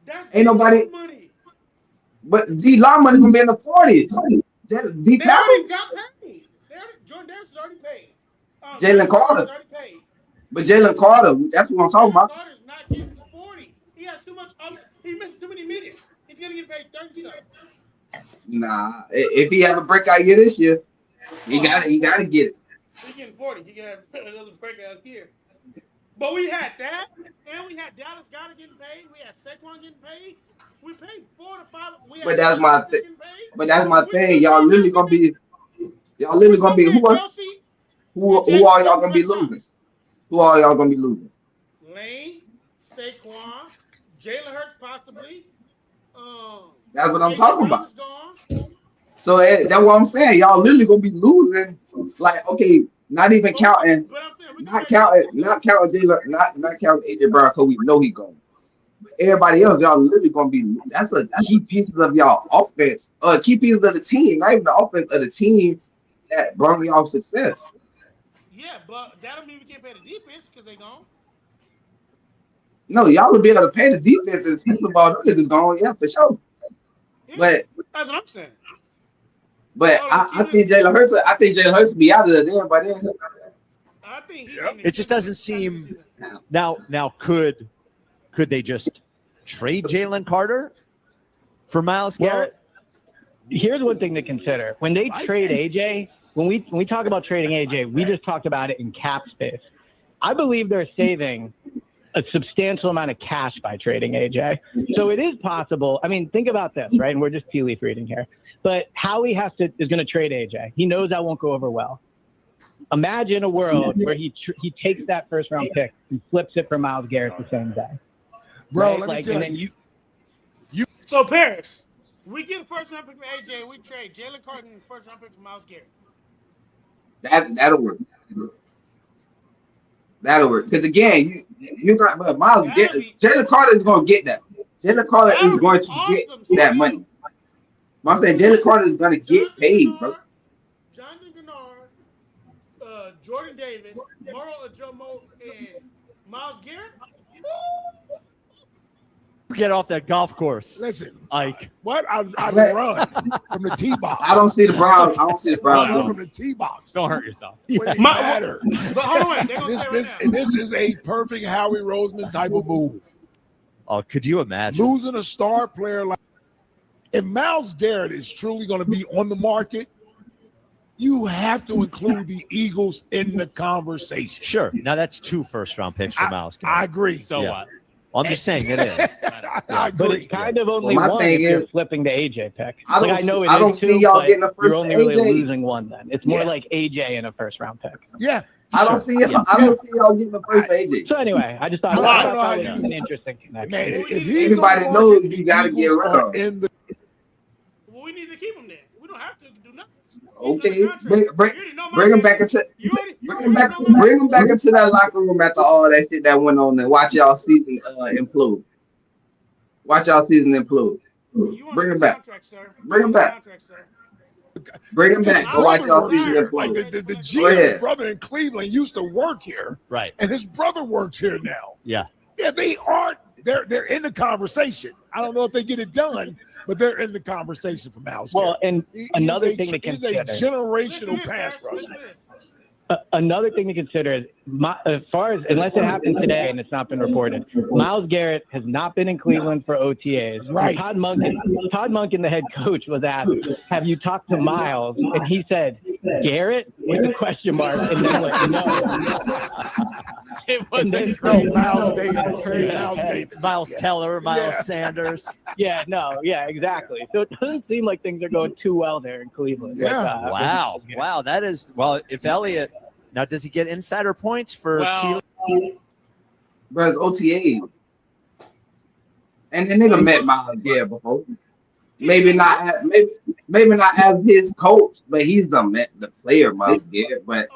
That's ain't nobody money. But D line money gonna be in the 40s. They already got paid. Jordan Davis is already paid. Jalen Carter. Already paid. But Jalen Carter, that's what I'm talking about. Carter's not getting 40. He has too much. He missed too many meetings. He's gonna get paid 30-something. Nah, if he have a breakout year this year, he gotta get it. He's getting 40. He can have another breakout here. But we had that, and we had Dallas Goedert getting paid. We had Saquon getting paid. We paid 4 to 5. But that's my thing. But that's my thing. Y'all literally gonna be who all y'all gonna be losing? Who all y'all gonna be losing? Lane, Saquon, Jalen Hurts possibly. That's what I'm talking about. So that's what I'm saying. Y'all literally gonna be losing. Like, okay, not even counting, not counting AJ Brown because we know he's going. But everybody else, y'all literally gonna be. That's key pieces of y'all offense. Key pieces of the team, not even the offense of the team that brought y'all success. Yeah, but that don't mean we can't pay the defense because they gone. No, y'all will be able to pay the defense and speak about them niggas gone, yeah, for sure. Yeah, but that's what I'm saying. But I think Jalen Hurts will be out of there by then. I think it just doesn't seem now could they just trade Jalen Carter for Myles Garrett? Here's one thing to consider. When they trade AJ, when we talk about trading AJ, we just talked about it in cap space. I believe they're saving a substantial amount of cash by trading AJ. So it is possible. I mean, think about this, right? And we're just tea leaf reading here. But Howie is going to trade AJ. He knows that won't go over well. Imagine a world where he takes that first round pick and flips it for Myles Garrett the same day. Bro, right? let me tell you. So Paris, we get the first round pick for AJ and we trade Jalen Carter and the first round pick for Myles Garrett. That'll work. That'll work. Because again, you're talking about Myles Garrett. Jalen Carter is going to get that. Jalen Carter is going to get that money. I'm saying Jalen Carter is going to get paid, bro. Jonathan Gennard, Jordan Davis, Moro Ajomo, and Myles Garrett. Get off that golf course. Listen, Ike. What? I run from the tee box. I don't see the Browns. Run from the tee box. Don't hurt yourself. Matter. But hold on, this is a perfect Howie Roseman type of move. Oh, could you imagine losing a star player like? If Myles Garrett is truly going to be on the market, you have to include the Eagles in the conversation. Sure. Now that's 2 first-round picks for Myles Garrett. I agree. So what? I'm just saying it is. I agree. But it's kind of only one if you're flipping the AJ pick. I know I don't see y'all getting a first. You're only really AJ. losing one then. It's more like AJ in a first-round pick. Yeah. I don't see y'all getting the first AJ. So anyway, I just thought that was an interesting connection. Man, if everybody knows you got to get rid of him. Well, we need to keep him then. We don't have to do nothing. Okay, bring him back into that locker room after all that shit that went on there. Watch y'all season implode. Bring him back. Bring him back. Bring him back. Watch y'all season implode. Like the GM's brother in Cleveland used to work here, right? And his brother works here now. Yeah. Yeah, they aren't. They're in the conversation. I don't know if they get it done, but they're in the conversation for Myles. Well, and another thing to consider. He's a generational pass rusher. Another thing to consider is, as far as unless it happened today and it's not been reported, Myles Garrett has not been in Cleveland for OTAs. Right. Todd Monken, the head coach, was asked, "Have you talked to Myles?" And he said Garrett with a question mark, and then like no. It was And then Miles Davis. Miles Davis. Miles Teller, Miles Sanders. Yeah, no, yeah, exactly. So it doesn't seem like things are going too well there in Cleveland. Yeah. Wow. That is, well, if Elliott, now does he get insider points for Well, Chile? Bro, it's OTAs. And the nigga met Miles Garrett before. Maybe not as his coach, but he's the player Miles Garrett. But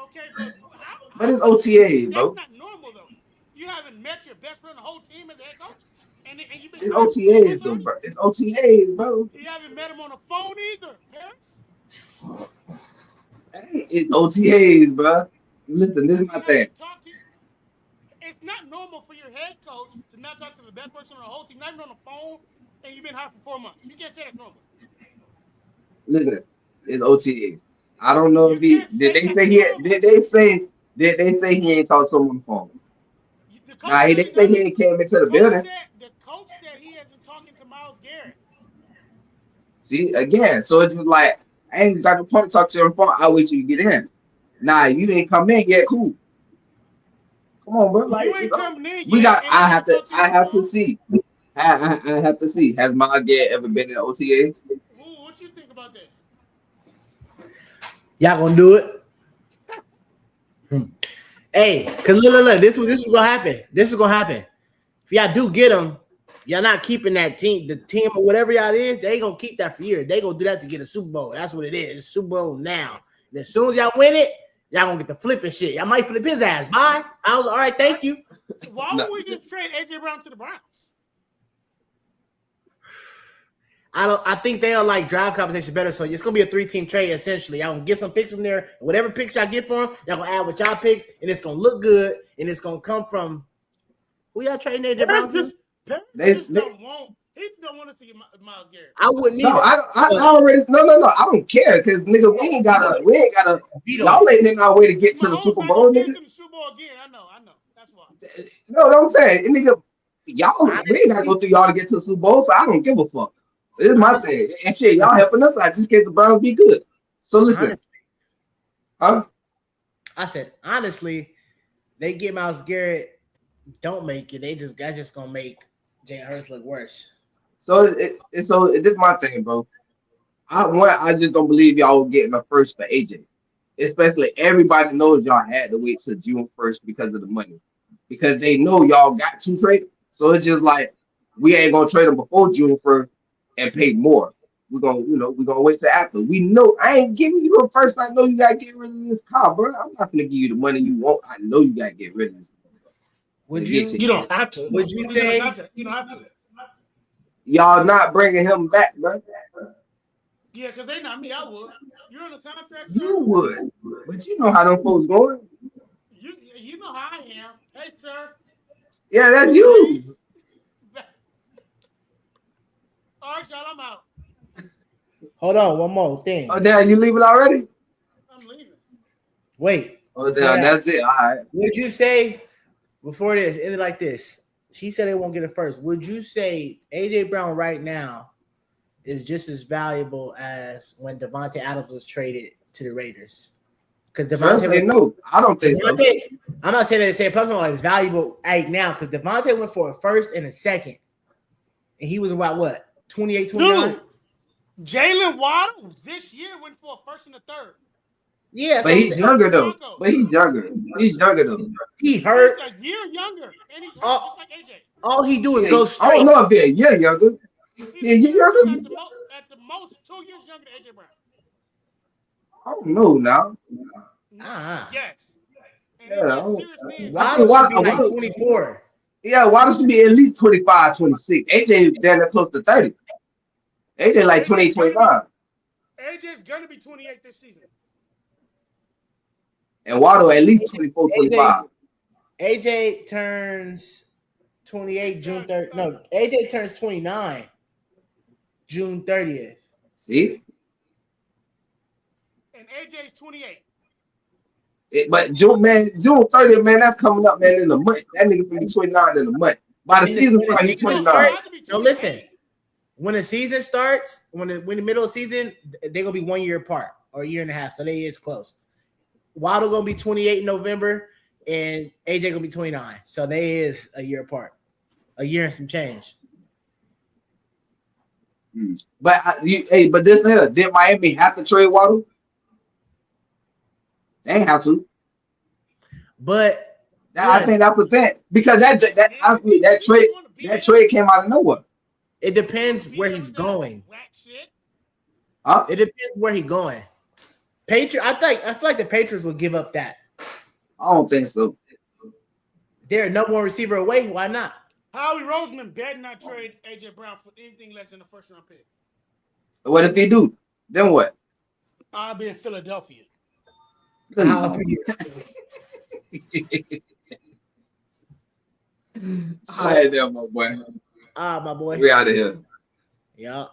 it's OTAs, bro. That's not normal though. You haven't met your best friend, the whole team as a head coach, and you've been. It's OTAs, though, bro. It's OTAs, bro. You haven't met him on the phone either, parents. Hey, it's OTAs, bro. Listen, this is my thing. It's not normal for your head coach to not talk to the best person on the whole team, not even on the phone, and you've been hired for 4 months. You can't say that's normal. Listen, it's OTAs. I don't know if he did. They say he ain't talked to him on the phone. Nah, they say he ain't came into the building. The coach said he hasn't talking to Miles Garrett. See, again, so it's just like, I ain't got the point to talk to you on the phone. I'll wait till you get in. Nah, you ain't come in yet. Cool. Come on, bro. Like, you ain't come in we yet. I have to see. I have to see. Has Miles Garrett ever been in OTAs? Ooh, what you think about this? Y'all gonna do it? Hey, cause look, this is gonna happen. This is gonna happen. If y'all do get them, y'all not keeping that team, the team or whatever y'all is. They ain't gonna keep that for years. They gonna do that to get a Super Bowl. That's what it is. It's Super Bowl now. And as soon as y'all win it, y'all gonna get the flipping shit. Y'all might flip his ass. Bye. I was all right. Thank you. Why would we just trade AJ Brown to the Browns? I think they'll like drive compensation better. So it's gonna be a 3-team trade essentially. Y'all gonna get some picks from there. Whatever picks y'all get for them, y'all gonna add what y'all picks, and it's gonna look good. And it's gonna come from who y'all trading AJ Brown to? He just don't want us to get Miles Garrett. I wouldn't either. No, I already no. I don't care because nigga, we ain't gotta. Y'all letting him our way to get to the Super Bowl, nigga. To the Super Bowl again. I know. That's why. No, what I'm saying, nigga, y'all we ain't gotta go through y'all to get to the Super Bowl, so I don't give a fuck. This is my thing. And shit, y'all helping us out just get the Browns be good. So listen. I said, honestly, they get Miles Garrett, don't make it. That's just gonna make Jalen Hurts look worse. So it's my thing, bro. I just don't believe y'all were getting a first for AJ. Especially everybody knows y'all had to wait till June 1st because of the money. Because they know y'all got to trade him. So it's just like we ain't gonna trade him before June 1st. And pay more. We're gonna wait till after. We know I ain't giving you a first. I know you gotta get rid of this car, bro. I'm not gonna give you the money you want. I know you gotta get rid of this. Would you? You don't have to. Would you say? You don't have to. Y'all not bringing him back, bro? Yeah, because they not me. I would. You're in a contract. Sir. You would, but you know how them folks going. You know how I am. Hey, sir. Yeah, that's you. All right, y'all, I'm out. Hold on, one more thing. Oh, damn, you leaving already? I'm leaving. Wait. Oh, damn, that's it. All right. Would you say, before this, ended like this, she said they won't get it first. Would you say AJ Brown right now is just as valuable as when Devontae Adams was traded to the Raiders? Because Devontae, no, I don't think so. I'm not saying that the same person is valuable right now because Devontae went for a first and a second. And he was about what? 28, 29. Dude, Jalen Waddle this year went for a first and a third. Yeah, but he's younger though. He's younger though. He hurt. He's a year younger, and he's hurt just like AJ. All he do is go straight. I don't know if they're a year younger. He's a year younger. At the most, 2 years younger than AJ Brown. I don't know now. Yes. And Waddle should be like 24. Yeah, Waddle should be at least 25, 26. AJ down there close to 30. AJ like 28, 25. AJ's gonna be 28 this season. And Waddle at least 24, 25. AJ turns 28 June 30th. No, AJ turns 29 June 30th. See? And AJ's 28. But June 30th, man, that's coming up, man, in a month. That nigga gonna be 29 in a month. By the season starts, he's 29. Now listen, when the season starts, when the middle of the season, they're gonna be 1 year apart. or a year and a half. So they is close. Waddle gonna be 28 in November, and AJ gonna be 29. So they is a year apart, a year and some change. But but this here, did Miami have to trade Waddle? They ain't have to. But I think that's the thing because that trade came out of nowhere. It depends where he's going. Huh? It depends where he's going. I feel like the Patriots would give up that. I don't think so. They're number one receiver away. Why not? Howie Roseman better not trade AJ Brown for anything less than a first round pick. What if they do? Then what? I'll be in Philadelphia. All right, there, my boy. My boy. We out of here. Yeah.